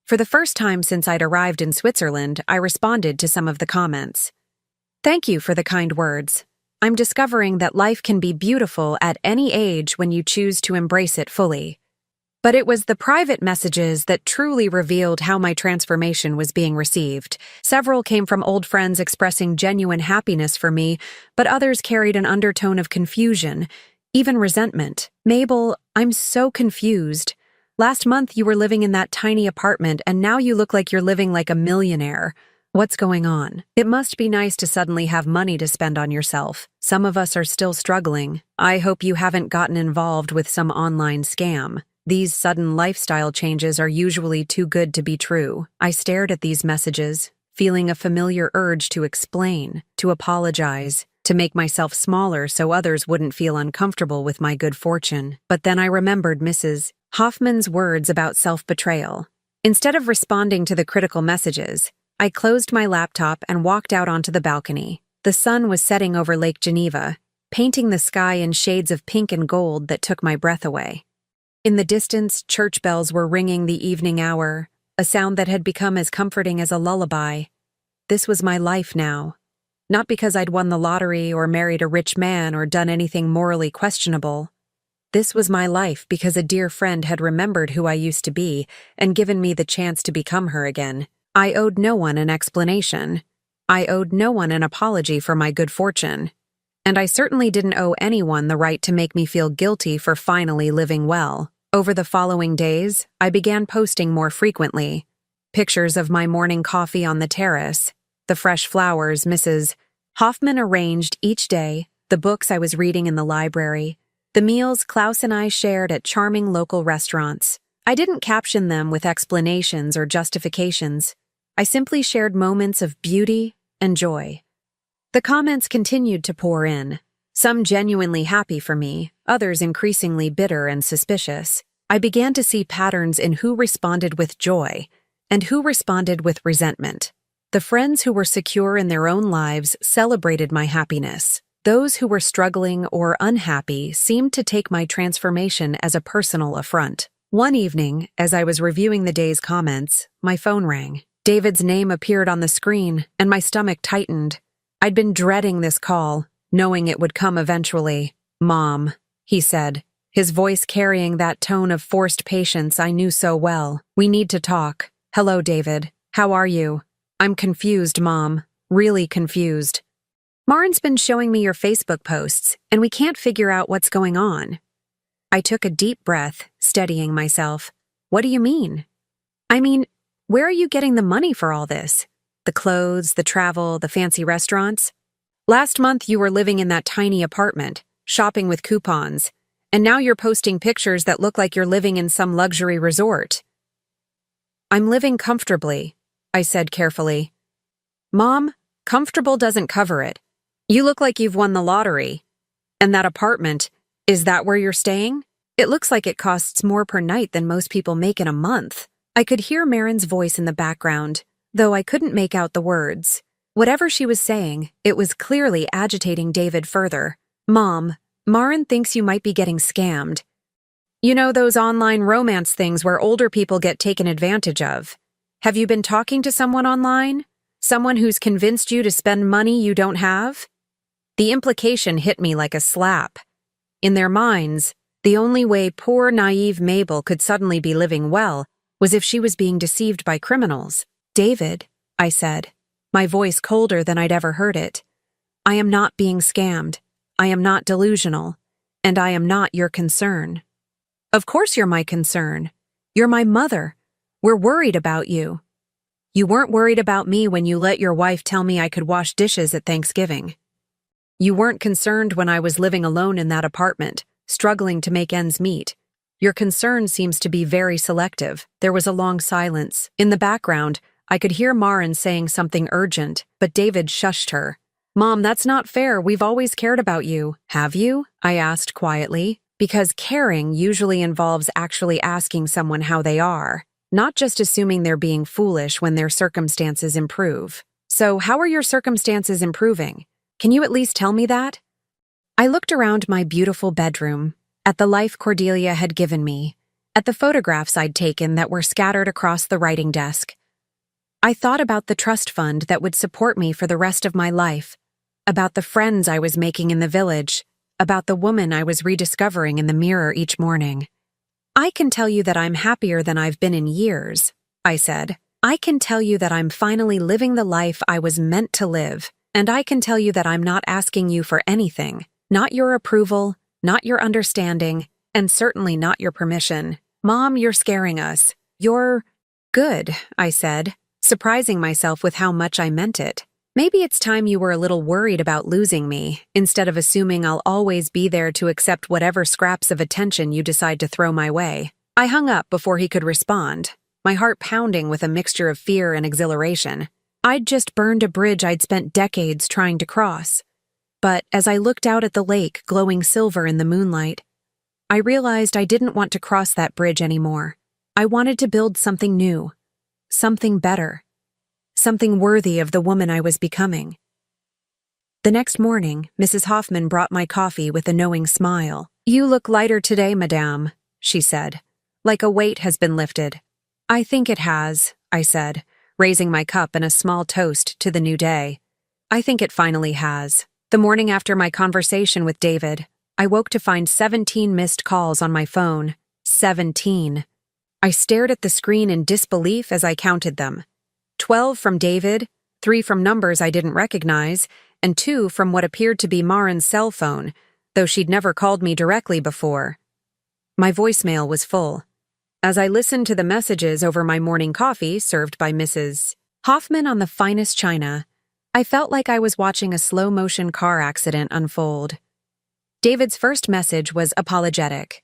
For the first time since I'd arrived in Switzerland, I responded to some of the comments. Thank you for the kind words. I'm discovering that life can be beautiful at any age when you choose to embrace it fully. But it was the private messages that truly revealed how my transformation was being received. Several came from old friends expressing genuine happiness for me, but others carried an undertone of confusion, even resentment. Mabel, I'm so confused. Last month you were living in that tiny apartment and now you look like you're living like a millionaire. What's going on? It must be nice to suddenly have money to spend on yourself. Some of us are still struggling. I hope you haven't gotten involved with some online scam. These sudden lifestyle changes are usually too good to be true. I stared at these messages, feeling a familiar urge to explain, to apologize, to make myself smaller so others wouldn't feel uncomfortable with my good fortune. But then I remembered Mrs. Hoffman's words about self-betrayal. Instead of responding to the critical messages, I closed my laptop and walked out onto the balcony. The sun was setting over Lake Geneva, painting the sky in shades of pink and gold that took my breath away. In the distance, church bells were ringing the evening hour, a sound that had become as comforting as a lullaby. This was my life now. Not because I'd won the lottery or married a rich man or done anything morally questionable. This was my life because a dear friend had remembered who I used to be and given me the chance to become her again. I owed no one an explanation. I owed no one an apology for my good fortune. And I certainly didn't owe anyone the right to make me feel guilty for finally living well. Over the following days, I began posting more frequently. Pictures of my morning coffee on the terrace, the fresh flowers Mrs. Hoffman arranged each day, the books I was reading in the library, the meals Klaus and I shared at charming local restaurants. I didn't caption them with explanations or justifications. I simply shared moments of beauty and joy. The comments continued to pour in, some genuinely happy for me, others increasingly bitter and suspicious. I began to see patterns in who responded with joy and who responded with resentment. The friends who were secure in their own lives celebrated my happiness. Those who were struggling or unhappy seemed to take my transformation as a personal affront. One evening, as I was reviewing the day's comments, my phone rang. David's name appeared on the screen, and my stomach tightened. I'd been dreading this call, knowing it would come eventually. "Mom," he said, his voice carrying that tone of forced patience I knew so well. "We need to talk." "Hello, David. How are you?" "I'm confused, Mom. Really confused. Marin's been showing me your Facebook posts, and we can't figure out what's going on." I took a deep breath, steadying myself. "What do you mean?" "I mean, where are you getting the money for all this? The clothes, the travel, the fancy restaurants? Last month you were living in that tiny apartment, shopping with coupons, and now you're posting pictures that look like you're living in some luxury resort." "I'm living comfortably," I said carefully. "Mom, comfortable doesn't cover it. You look like you've won the lottery. And that apartment, is that where you're staying? It looks like it costs more per night than most people make in a month." I could hear Marin's voice in the background, though I couldn't make out the words. Whatever she was saying, it was clearly agitating David further. "Mom, Marin thinks you might be getting scammed. You know those online romance things where older people get taken advantage of. Have you been talking to someone online? Someone who's convinced you to spend money you don't have?" The implication hit me like a slap. In their minds, the only way poor, naive Mabel could suddenly be living well was if she was being deceived by criminals. "David," I said, my voice colder than I'd ever heard it, "I am not being scammed. I am not delusional. And I am not your concern." "Of course you're my concern. You're my mother. We're worried about you." "You weren't worried about me when you let your wife tell me I could wash dishes at Thanksgiving. You weren't concerned when I was living alone in that apartment, struggling to make ends meet. Your concern seems to be very selective." There was a long silence. In the background, I could hear Marin saying something urgent, but David shushed her. "Mom, that's not fair. We've always cared about you." "Have you?" I asked quietly, because caring usually involves actually asking someone how they are, not just assuming they're being foolish when their circumstances improve. "So, how are your circumstances improving? Can you at least tell me that?" I looked around my beautiful bedroom, at the life Cordelia had given me, at the photographs I'd taken that were scattered across the writing desk. I thought about the trust fund that would support me for the rest of my life, about the friends I was making in the village, about the woman I was rediscovering in the mirror each morning. "I can tell you that I'm happier than I've been in years," I said. "I can tell you that I'm finally living the life I was meant to live, and I can tell you that I'm not asking you for anything, not your approval, not your understanding, and certainly not your permission. Mom, you're scaring us. You're—" "Good," I said, surprising myself with how much I meant it. "Maybe it's time you were a little worried about losing me, instead of assuming I'll always be there to accept whatever scraps of attention you decide to throw my way." I hung up before he could respond, my heart pounding with a mixture of fear and exhilaration. I'd just burned a bridge I'd spent decades trying to cross. But as I looked out at the lake glowing silver in the moonlight, I realized I didn't want to cross that bridge anymore. I wanted to build something new, something better, something worthy of the woman I was becoming. The next morning, Mrs. Hoffman brought my coffee with a knowing smile. "You look lighter today, madame," she said, "like a weight has been lifted." "I think it has," I said, raising my cup in a small toast to the new day. "I think it finally has." The morning after my conversation with David, I woke to find 17 missed calls on my phone. 17. I stared at the screen in disbelief as I counted them. 12 from David, 3 from numbers I didn't recognize, and 2 from what appeared to be Marin's cell phone, though she'd never called me directly before. My voicemail was full. As I listened to the messages over my morning coffee served by Mrs. Hoffman on the finest china, I felt like I was watching a slow-motion car accident unfold. David's first message was apologetic.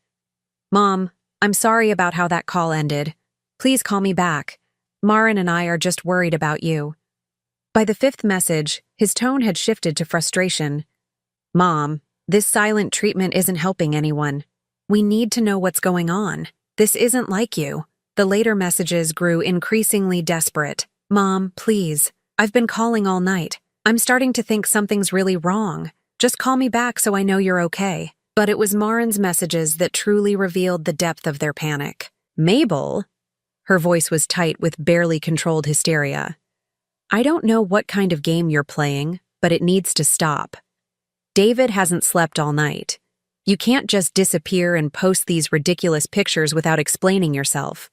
"Mom, I'm sorry about how that call ended. Please call me back. Marin and I are just worried about you." By the 5th message, his tone had shifted to frustration. "Mom, this silent treatment isn't helping anyone. We need to know what's going on. This isn't like you." The later messages grew increasingly desperate. "Mom, please. I've been calling all night. I'm starting to think something's really wrong. Just call me back so I know you're okay." But it was Marin's messages that truly revealed the depth of their panic. "Mabel?" Her voice was tight with barely controlled hysteria. "I don't know what kind of game you're playing, but it needs to stop. David hasn't slept all night. You can't just disappear and post these ridiculous pictures without explaining yourself."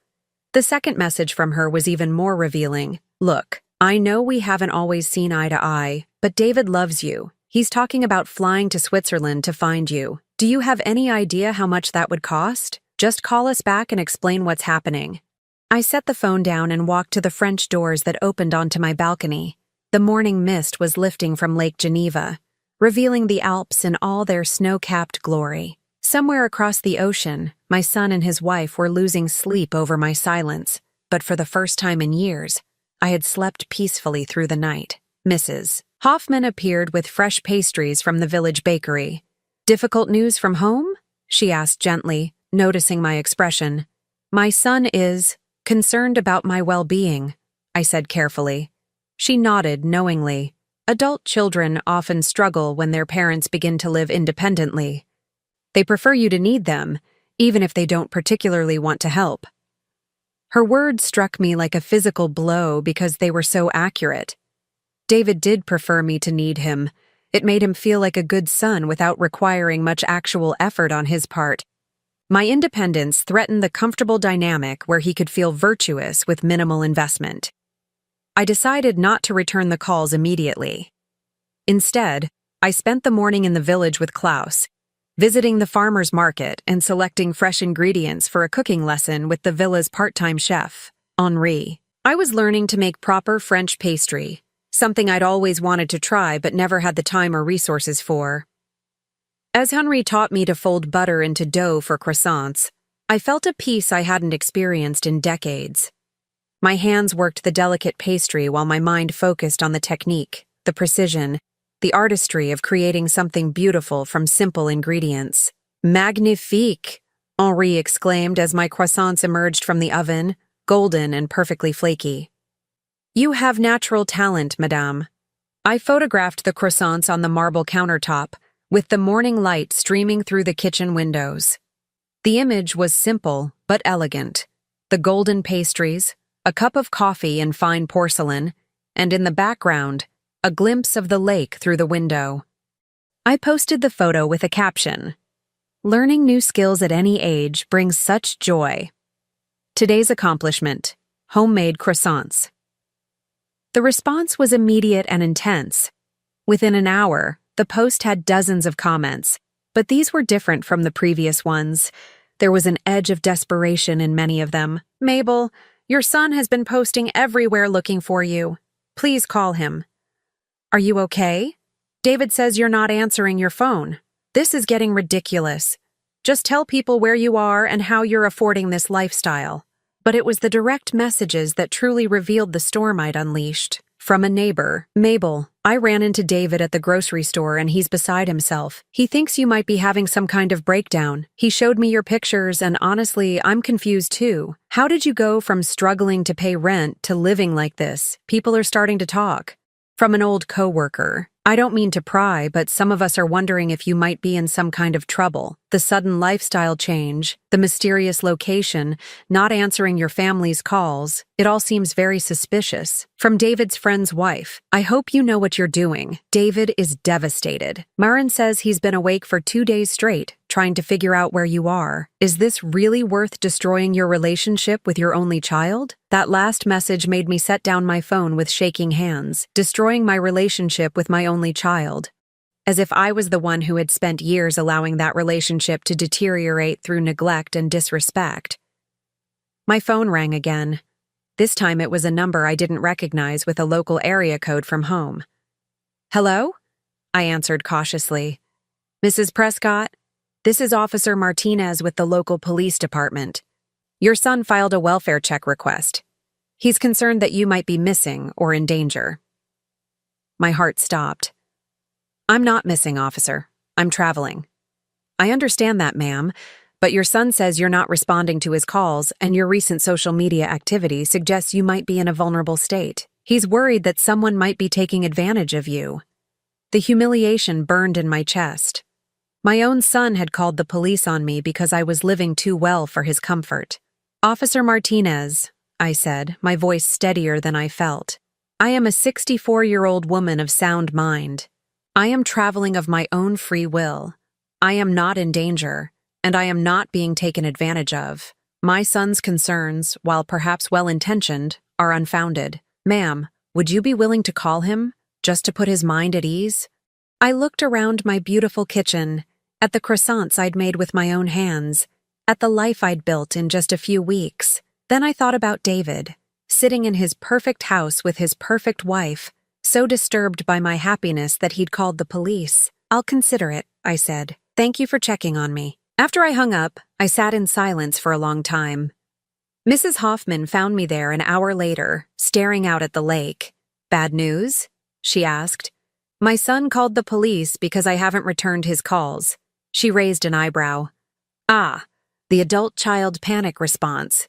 The second message from her was even more revealing. "Look, I know we haven't always seen eye to eye, but David loves you. He's talking about flying to Switzerland to find you. Do you have any idea how much that would cost? Just call us back and explain what's happening." I set the phone down and walked to the French doors that opened onto my balcony. The morning mist was lifting from Lake Geneva, revealing the Alps in all their snow-capped glory. Somewhere across the ocean, my son and his wife were losing sleep over my silence, but for the first time in years, I had slept peacefully through the night. Mrs. Hoffman appeared with fresh pastries from the village bakery. "Difficult news from home?" she asked gently, noticing my expression. "My son is concerned about my well-being," I said carefully. She nodded knowingly. Adult children often struggle when their parents begin to live independently. They prefer you to need them, even if they don't particularly want to help. Her words struck me like a physical blow because they were so accurate. David did prefer me to need him. It made him feel like a good son without requiring much actual effort on his part. My independence threatened the comfortable dynamic where he could feel virtuous with minimal investment. I decided not to return the calls immediately. Instead, I spent the morning in the village with Klaus, visiting the farmer's market and selecting fresh ingredients for a cooking lesson with the villa's part-time chef, Henri. I was learning to make proper French pastry, something I'd always wanted to try but never had the time or resources for. As Henri taught me to fold butter into dough for croissants, I felt a peace I hadn't experienced in decades. My hands worked the delicate pastry while my mind focused on the technique, the precision, the artistry of creating something beautiful from simple ingredients. "Magnifique!" Henri exclaimed as my croissants emerged from the oven, golden and perfectly flaky. "You have natural talent, madame." I photographed the croissants on the marble countertop, with the morning light streaming through the kitchen windows. The image was simple but elegant. The golden pastries, a cup of coffee in fine porcelain, and in the background, a glimpse of the lake through the window. I posted the photo with a caption, "Learning new skills at any age brings such joy." Today's accomplishment, homemade croissants. The response was immediate and intense. Within an hour, the post had dozens of comments, but these were different from the previous ones. There was an edge of desperation in many of them. "Mabel, your son has been posting everywhere looking for you. Please call him." "Are you okay? David says you're not answering your phone. This is getting ridiculous. Just tell people where you are and how you're affording this lifestyle." But it was the direct messages that truly revealed the storm I'd unleashed. From a neighbor, "Mabel, I ran into David at the grocery store and he's beside himself. He thinks you might be having some kind of breakdown. He showed me your pictures and honestly, I'm confused too. How did you go from struggling to pay rent to living like this? People are starting to talk." From an old coworker, "I don't mean to pry, but some of us are wondering if you might be in some kind of trouble. The sudden lifestyle change, the mysterious location, not answering your family's calls, it all seems very suspicious." From David's friend's wife, "I hope you know what you're doing. David is devastated. Marin says he's been awake for 2 days straight, trying to figure out where you are. Is this really worth destroying your relationship with your only child?" That last message made me set down my phone with shaking hands. Destroying my relationship with my only child. As if I was the one who had spent years allowing that relationship to deteriorate through neglect and disrespect. My phone rang again. This time it was a number I didn't recognize with a local area code from home. "Hello?" I answered cautiously. "Mrs. Prescott? This is Officer Martinez with the local police department. Your son filed a welfare check request. He's concerned that you might be missing or in danger." My heart stopped. "I'm not missing, officer. I'm traveling." "I understand that, ma'am, but your son says you're not responding to his calls and your recent social media activity suggests you might be in a vulnerable state. He's worried that someone might be taking advantage of you." The humiliation burned in my chest. My own son had called the police on me because I was living too well for his comfort. "Officer Martinez," I said, my voice steadier than I felt. "I am a 64-year-old woman of sound mind. I am traveling of my own free will. I am not in danger, and I am not being taken advantage of. My son's concerns, while perhaps well-intentioned, are unfounded. Ma'am, would you be willing to call him, just to put his mind at ease?" I looked around my beautiful kitchen, at the croissants I'd made with my own hands, at the life I'd built in just a few weeks. Then I thought about David, sitting in his perfect house with his perfect wife, so disturbed by my happiness that he'd called the police. "I'll consider it," I said. "Thank you for checking on me." After I hung up, I sat in silence for a long time. Mrs. Hoffman found me there an hour later, staring out at the lake. "Bad news?" she asked. "My son called the police because I haven't returned his calls." She raised an eyebrow. "Ah, the adult-child panic response.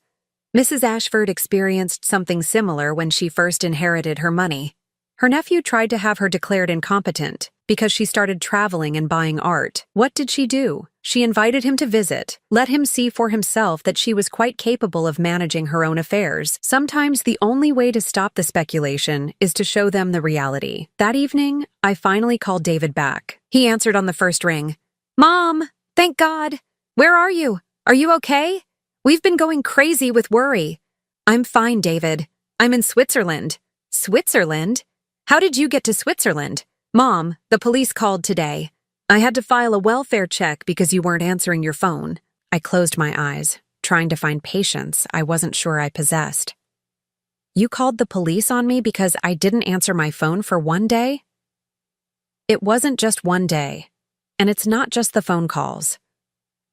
Mrs. Ashford experienced something similar when she first inherited her money. Her nephew tried to have her declared incompetent because she started traveling and buying art. What did she do? She invited him to visit, let him see for himself that she was quite capable of managing her own affairs. Sometimes the only way to stop the speculation is to show them the reality. That evening, I finally called David back. He answered on the first ring. "Mom, thank God. Where are you? Are you okay? We've been going crazy with worry." "I'm fine, David. I'm in Switzerland." "Switzerland? How did you get to Switzerland?" "Mom, the police called today. I had to file a welfare check because you weren't answering your phone." I closed my eyes, trying to find patience I wasn't sure I possessed. "You called the police on me because I didn't answer my phone for 1 day?" It wasn't just 1 day, and it's not just the phone calls.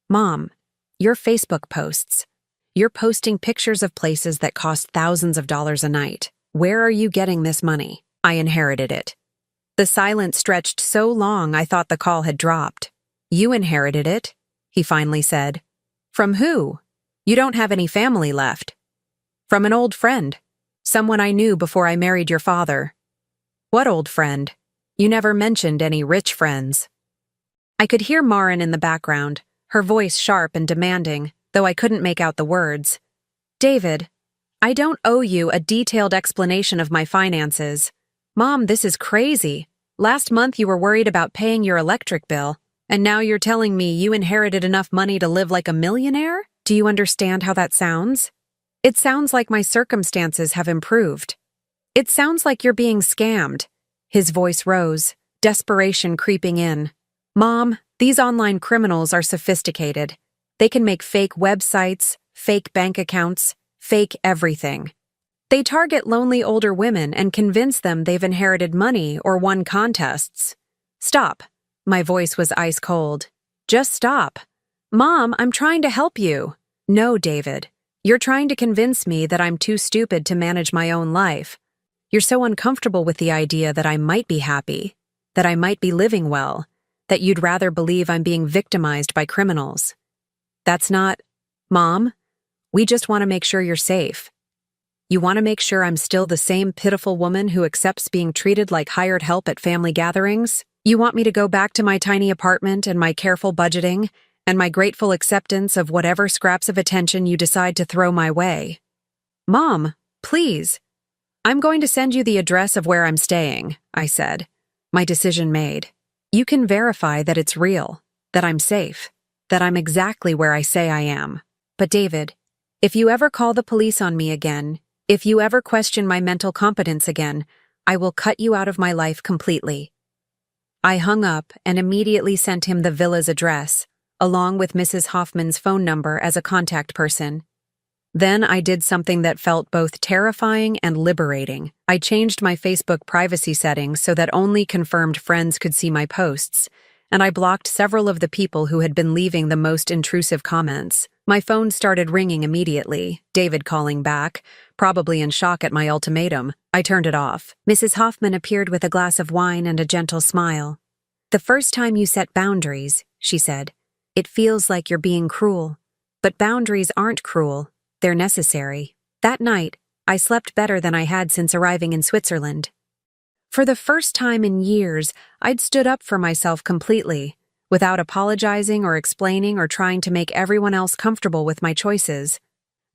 "Mom, your Facebook posts. You're posting pictures of places that cost thousands of dollars a night. Where are you getting this money?" I inherited it. The silence stretched so long I thought the call had dropped. "You inherited it," he finally said. "From who? You don't have any family left." "From an old friend. Someone I knew before I married your father." "What old friend? You never mentioned any rich friends." I could hear Marin in the background, her voice sharp and demanding, though I couldn't make out the words. "David, I don't owe you a detailed explanation of my finances. Mom, this is crazy. Last month you were worried about paying your electric bill, and now you're telling me you inherited enough money to live like a millionaire? Do you understand how that sounds? It sounds like my circumstances have improved. It sounds like you're being scammed. His voice rose, desperation creeping in. Mom, these online criminals are sophisticated. They can make fake websites, fake bank accounts, fake everything. They target lonely older women and convince them they've inherited money or won contests. Stop. My voice was ice cold. Just stop. Mom, I'm trying to help you. No, David. You're trying to convince me that I'm too stupid to manage my own life. You're so uncomfortable with the idea that I might be happy, that I might be living well, that you'd rather believe I'm being victimized by criminals. That's not... Mom, we just want to make sure you're safe. You want to make sure I'm still the same pitiful woman who accepts being treated like hired help at family gatherings? You want me to go back to my tiny apartment and my careful budgeting and my grateful acceptance of whatever scraps of attention you decide to throw my way? Mom, please. I'm going to send you the address of where I'm staying, I said. My decision made. You can verify that it's real, that I'm safe, that I'm exactly where I say I am. But David, if you ever call the police on me again, if you ever question my mental competence again, I will cut you out of my life completely. I hung up and immediately sent him the villa's address, along with Mrs. Hoffman's phone number as a contact person. Then I did something that felt both terrifying and liberating. I changed my Facebook privacy settings so that only confirmed friends could see my posts, and I blocked several of the people who had been leaving the most intrusive comments. My phone started ringing immediately, David calling back, probably in shock at my ultimatum. I turned it off. Mrs. Hoffman appeared with a glass of wine and a gentle smile. The first time you set boundaries, she said, it feels like you're being cruel. But boundaries aren't cruel, they're necessary. That night, I slept better than I had since arriving in Switzerland. For the first time in years, I'd stood up for myself completely, without apologizing or explaining or trying to make everyone else comfortable with my choices.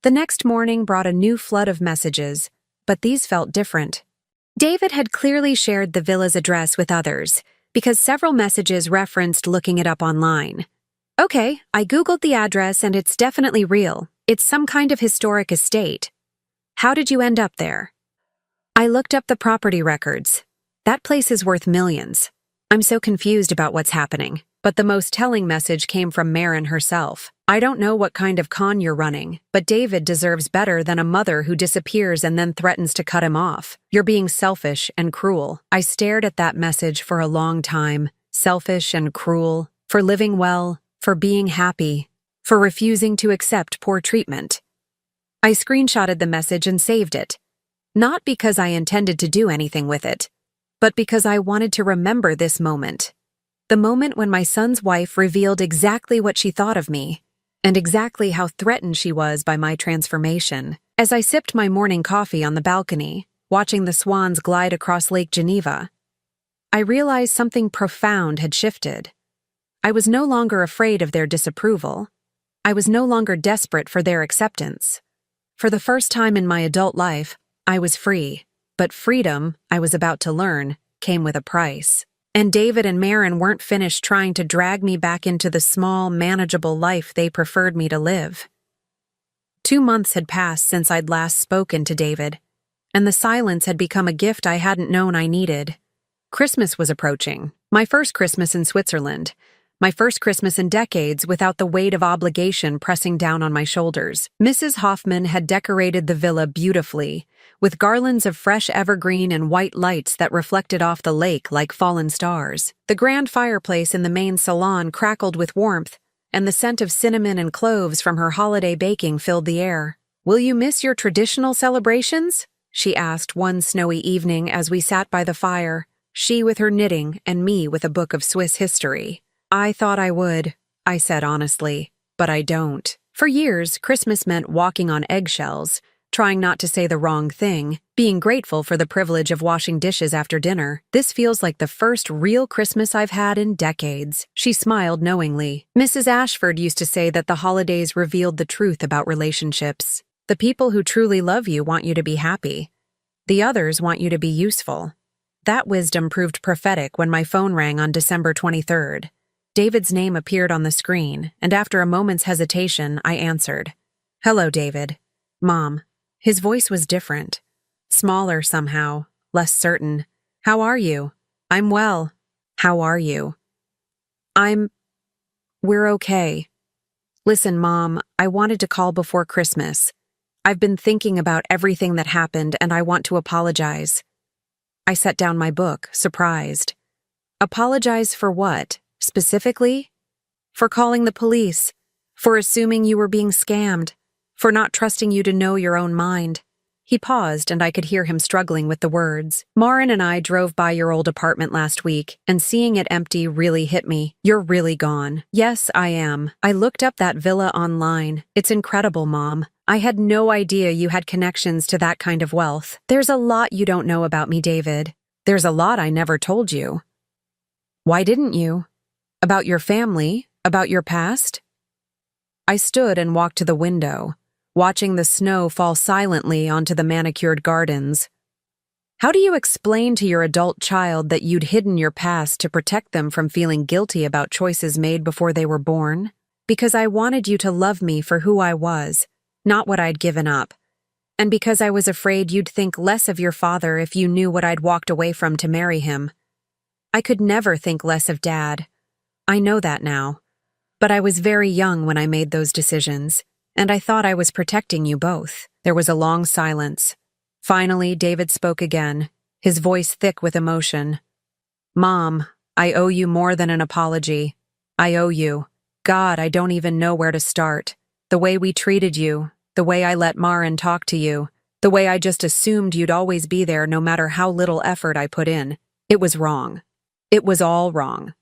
The next morning brought a new flood of messages, but these felt different. David had clearly shared the villa's address with others, because several messages referenced looking it up online. Okay, I Googled the address and it's definitely real. It's some kind of historic estate. How did you end up there? I looked up the property records. That place is worth millions. I'm so confused about what's happening. But the most telling message came from Marin herself. I don't know what kind of con you're running, but David deserves better than a mother who disappears and then threatens to cut him off. You're being selfish and cruel. I stared at that message for a long time. Selfish and cruel. For living well. For being happy. For refusing to accept poor treatment. I screenshotted the message and saved it. Not because I intended to do anything with it, but because I wanted to remember this moment. The moment when my son's wife revealed exactly what she thought of me, and exactly how threatened she was by my transformation. As I sipped my morning coffee on the balcony, watching the swans glide across Lake Geneva, I realized something profound had shifted. I was no longer afraid of their disapproval. I was no longer desperate for their acceptance. For the first time in my adult life, I was free, but freedom, I was about to learn, came with a price. And David and Marin weren't finished trying to drag me back into the small, manageable life they preferred me to live. 2 months had passed since I'd last spoken to David, and the silence had become a gift I hadn't known I needed. Christmas was approaching, my first Christmas in Switzerland, my first Christmas in decades without the weight of obligation pressing down on my shoulders. Mrs. Hoffman had decorated the villa beautifully, with garlands of fresh evergreen and white lights that reflected off the lake like fallen stars. The grand fireplace in the main salon crackled with warmth, and the scent of cinnamon and cloves from her holiday baking filled the air. "Will you miss your traditional celebrations?" she asked one snowy evening as we sat by the fire, she with her knitting and me with a book of Swiss history. "I thought I would," I said honestly, "but I don't." For years, Christmas meant walking on eggshells, trying not to say the wrong thing, being grateful for the privilege of washing dishes after dinner. This feels like the first real Christmas I've had in decades. She smiled knowingly. Mrs. Ashford used to say that the holidays revealed the truth about relationships. The people who truly love you want you to be happy. The others want you to be useful. That wisdom proved prophetic when my phone rang on December 23rd. David's name appeared on the screen, and after a moment's hesitation, I answered. "Hello, David." "Mom." His voice was different. Smaller somehow, less certain. "How are you?" "I'm well." "How are you?" We're okay." "Listen, Mom, I wanted to call before Christmas. I've been thinking about everything that happened, and I want to apologize." I set down my book, surprised. "Apologize for what, specifically?" "For calling the police. For assuming you were being scammed. For not trusting you to know your own mind." He paused, and I could hear him struggling with the words. "Marin and I drove by your old apartment last week, and seeing it empty really hit me. You're really gone." "Yes, I am. I looked up that villa online. It's incredible, Mom. I had no idea you had connections to that kind of wealth. There's a lot you don't know about me, David. There's a lot I never told you." "Why didn't you? About your family? About your past?" I stood and walked to the window, watching the snow fall silently onto the manicured gardens. "How do you explain to your adult child that you'd hidden your past to protect them from feeling guilty about choices made before they were born? Because I wanted you to love me for who I was, not what I'd given up. And because I was afraid you'd think less of your father if you knew what I'd walked away from to marry him. I could never think less of Dad. I know that now. But I was very young when I made those decisions, and I thought I was protecting you both." There was a long silence. Finally, David spoke again, his voice thick with emotion. "Mom, I owe you more than an apology. I owe you. God, I don't even know where to start. The way we treated you, the way I let Marin talk to you, the way I just assumed you'd always be there no matter how little effort I put in. It was wrong. It was all wrong."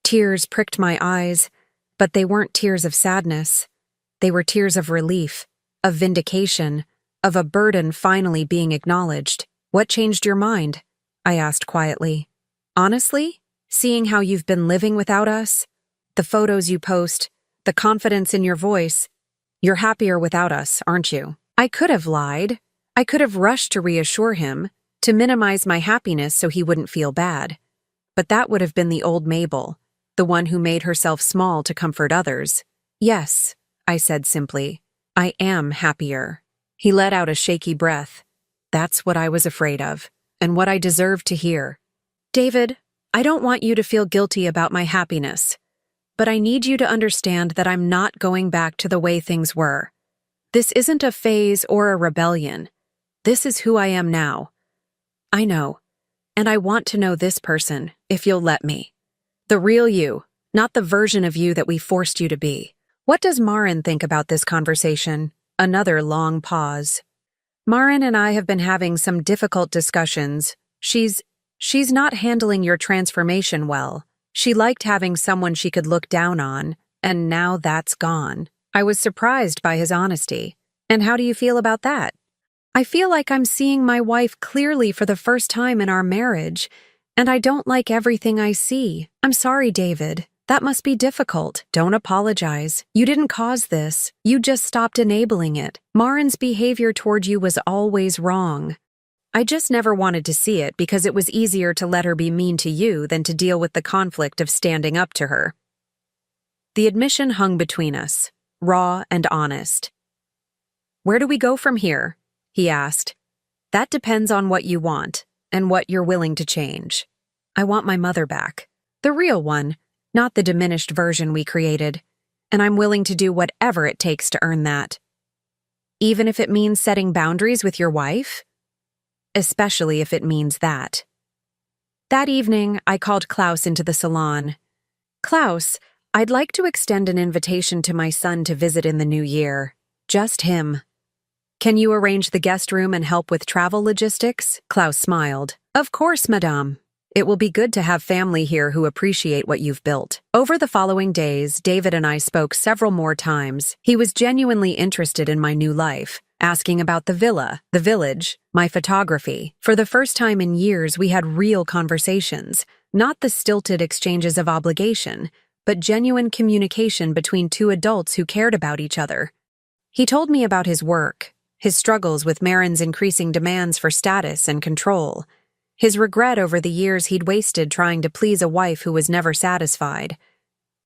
Tears pricked my eyes, but they weren't tears of sadness. They were tears of relief, of vindication, of a burden finally being acknowledged. "What changed your mind?" I asked quietly. "Honestly, seeing how you've been living without us, the photos you post, the confidence in your voice, you're happier without us, aren't you?" I could have lied. I could have rushed to reassure him, to minimize my happiness so he wouldn't feel bad. But that would have been the old Mabel, the one who made herself small to comfort others. "Yes," I said simply, "I am happier." He let out a shaky breath. "That's what I was afraid of, and what I deserved to hear. David, I don't want you to feel guilty about my happiness, but I need you to understand that I'm not going back to the way things were. This isn't a phase or a rebellion. This is who I am now. I know, and I want to know this person, if you'll let me. The real you, not the version of you that we forced you to be." "What does Marin think about this conversation?" Another long pause. "Marin and I have been having some difficult discussions. She's not handling your transformation well. She liked having someone she could look down on, and now that's gone." I was surprised by his honesty. "And how do you feel about that?" "I feel like I'm seeing my wife clearly for the first time in our marriage, and I don't like everything I see. I'm sorry, David. That must be difficult." "Don't apologize. You didn't cause this. You just stopped enabling it. Marin's behavior toward you was always wrong. I just never wanted to see it because it was easier to let her be mean to you than to deal with the conflict of standing up to her." The admission hung between us, raw and honest. "Where do we go from here?" he asked. "That depends on what you want and what you're willing to change." "I want my mother back. The real one, not the diminished version we created, and I'm willing to do whatever it takes to earn that." "Even if it means setting boundaries with your wife?" "Especially if it means that." That evening, I called Klaus into the salon. "Klaus, I'd like to extend an invitation to my son to visit in the new year. Just him. Can you arrange the guest room and help with travel logistics?" Klaus smiled. "Of course, madame. It will be good to have family here who appreciate what you've built." Over the following days, David and I spoke several more times. He was genuinely interested in my new life, asking about the villa, the village, my photography. For the first time in years, we had real conversations, not the stilted exchanges of obligation, but genuine communication between two adults who cared about each other. He told me about his work, his struggles with Marin's increasing demands for status and control. his regret over the years he'd wasted trying to please a wife who was never satisfied.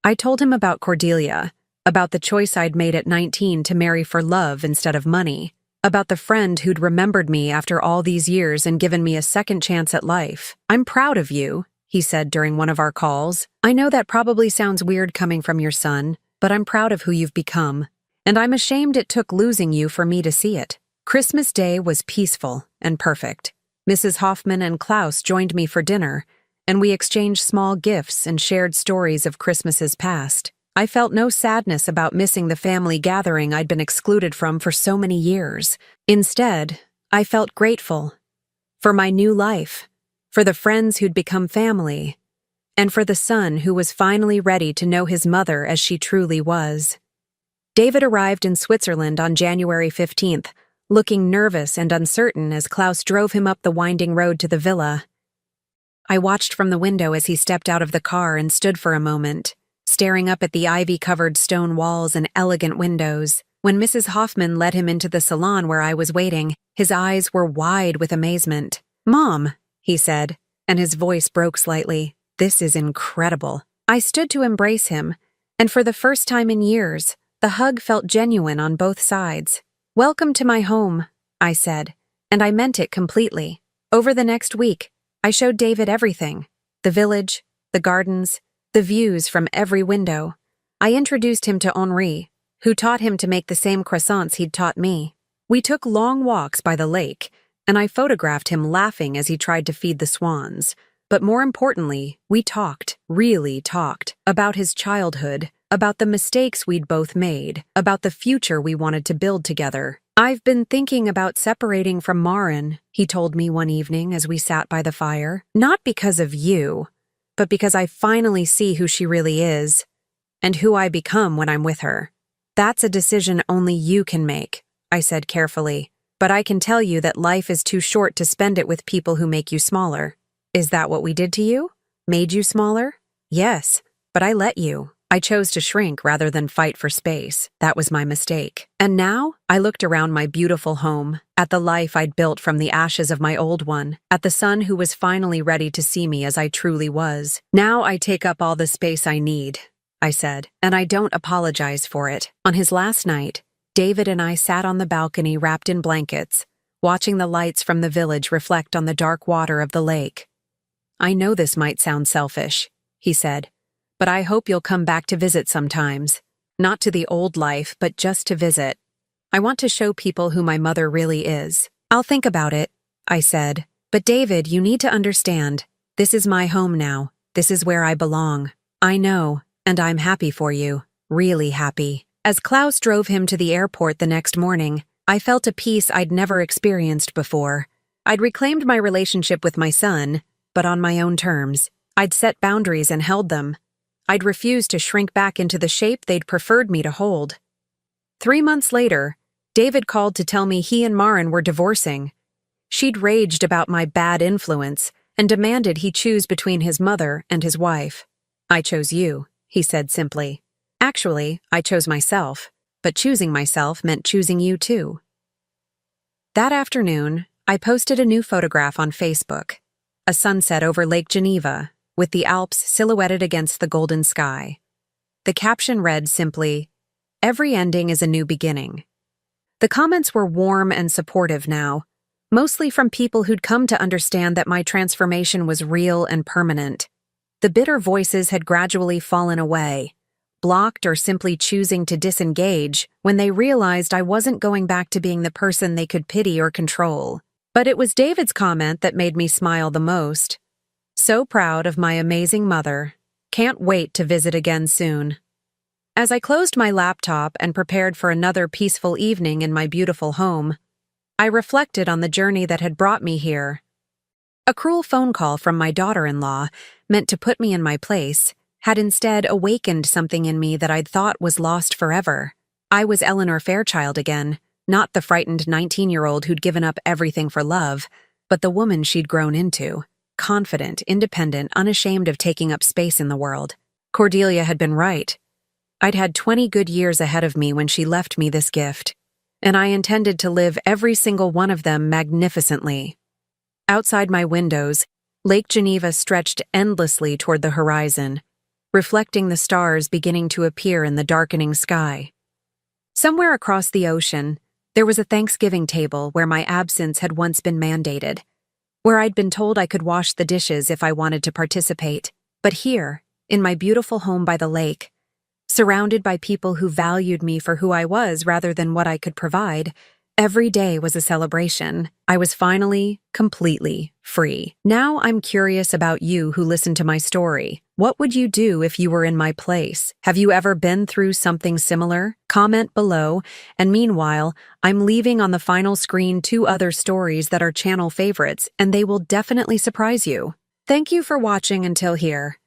I told him about Cordelia, about the choice I'd made at 19 to marry for love instead of money, about the friend who'd remembered me after all these years and given me a second chance at life. "I'm proud of you," he said during one of our calls. "I know that probably sounds weird coming from your son, but I'm proud of who you've become. And I'm ashamed it took losing you for me to see it." Christmas Day was peaceful and perfect. Mrs. Hoffman and Klaus joined me for dinner, and we exchanged small gifts and shared stories of Christmases past. I felt no sadness about missing the family gathering I'd been excluded from for so many years. Instead, I felt grateful for my new life, for the friends who'd become family, and for the son who was finally ready to know his mother as she truly was. David arrived in Switzerland on January 15th, looking nervous and uncertain as Klaus drove him up the winding road to the villa. I watched from the window as he stepped out of the car and stood for a moment, staring up at the ivy-covered stone walls and elegant windows. When Mrs. Hoffman led him into the salon where I was waiting, his eyes were wide with amazement. "Mom," he said, and his voice broke slightly. "This is incredible." I stood to embrace him, and for the first time in years, the hug felt genuine on both sides. "Welcome to my home," I said, and I meant it completely. Over the next week, I showed David everything: the village, the gardens, the views from every window. I introduced him to Henri, who taught him to make the same croissants he'd taught me. We took long walks by the lake, and I photographed him laughing as he tried to feed the swans. But more importantly, we talked, really talked, about his childhood, about the mistakes we'd both made, about the future we wanted to build together. "I've been thinking about separating from Maren," he told me one evening as we sat by the fire. "Not because of you, but because I finally see who she really is, and who I become when I'm with her. That's a decision only you can make," I said carefully. "But I can tell you that life is too short to spend it with people who make you smaller." "Is that what we did to you? Made you smaller?" "Yes, but I let you. I chose to shrink rather than fight for space. That was my mistake." And now, I looked around my beautiful home, at the life I'd built from the ashes of my old one, at the son who was finally ready to see me as I truly was. "Now I take up all the space I need," I said, "and I don't apologize for it." On his last night, David and I sat on the balcony wrapped in blankets, watching the lights from the village reflect on the dark water of the lake. "I know this might sound selfish," he said, "but I hope you'll come back to visit sometimes. Not to the old life, but just to visit. I want to show people who my mother really is." "I'll think about it," I said. "But David, you need to understand. This is my home now. This is where I belong." "I know, and I'm happy for you. Really happy." As Klaus drove him to the airport the next morning, I felt a peace I'd never experienced before. I'd reclaimed my relationship with my son, but on my own terms. I'd set boundaries and held them. I'd refused to shrink back into the shape they'd preferred me to hold. 3 months later, David called to tell me he and Maren were divorcing. She'd raged about my bad influence and demanded he choose between his mother and his wife. "I chose you," he said simply. "Actually, I chose myself, but choosing myself meant choosing you too." That afternoon, I posted a new photograph on Facebook, a sunset over Lake Geneva, with the Alps silhouetted against the golden sky. The caption read simply, "Every ending is a new beginning." The comments were warm and supportive now, mostly from people who'd come to understand that my transformation was real and permanent. The bitter voices had gradually fallen away, blocked or simply choosing to disengage when they realized I wasn't going back to being the person they could pity or control. But it was David's comment that made me smile the most. "So proud of my amazing mother. Can't wait to visit again soon." As I closed my laptop and prepared for another peaceful evening in my beautiful home, I reflected on the journey that had brought me here. A cruel phone call from my daughter-in-law, meant to put me in my place, had instead awakened something in me that I'd thought was lost forever. I was Eleanor Fairchild again, not the frightened 19-year-old who'd given up everything for love, but the woman she'd grown into. Confident, independent, unashamed of taking up space in the world. Cordelia had been right. I'd had 20 good years ahead of me when she left me this gift, and I intended to live every single one of them magnificently. Outside my windows, Lake Geneva stretched endlessly toward the horizon, reflecting the stars beginning to appear in the darkening sky. Somewhere across the ocean, there was a Thanksgiving table where my absence had once been mandated, where I'd been told I could wash the dishes if I wanted to participate. But here, in my beautiful home by the lake, surrounded by people who valued me for who I was rather than what I could provide, every day was a celebration. I was finally, completely free. Now I'm curious about you who listened to my story. What would you do if you were in my place? Have you ever been through something similar? Comment below, and meanwhile, I'm leaving on the final screen 2 other stories that are channel favorites, and they will definitely surprise you. Thank you for watching until here.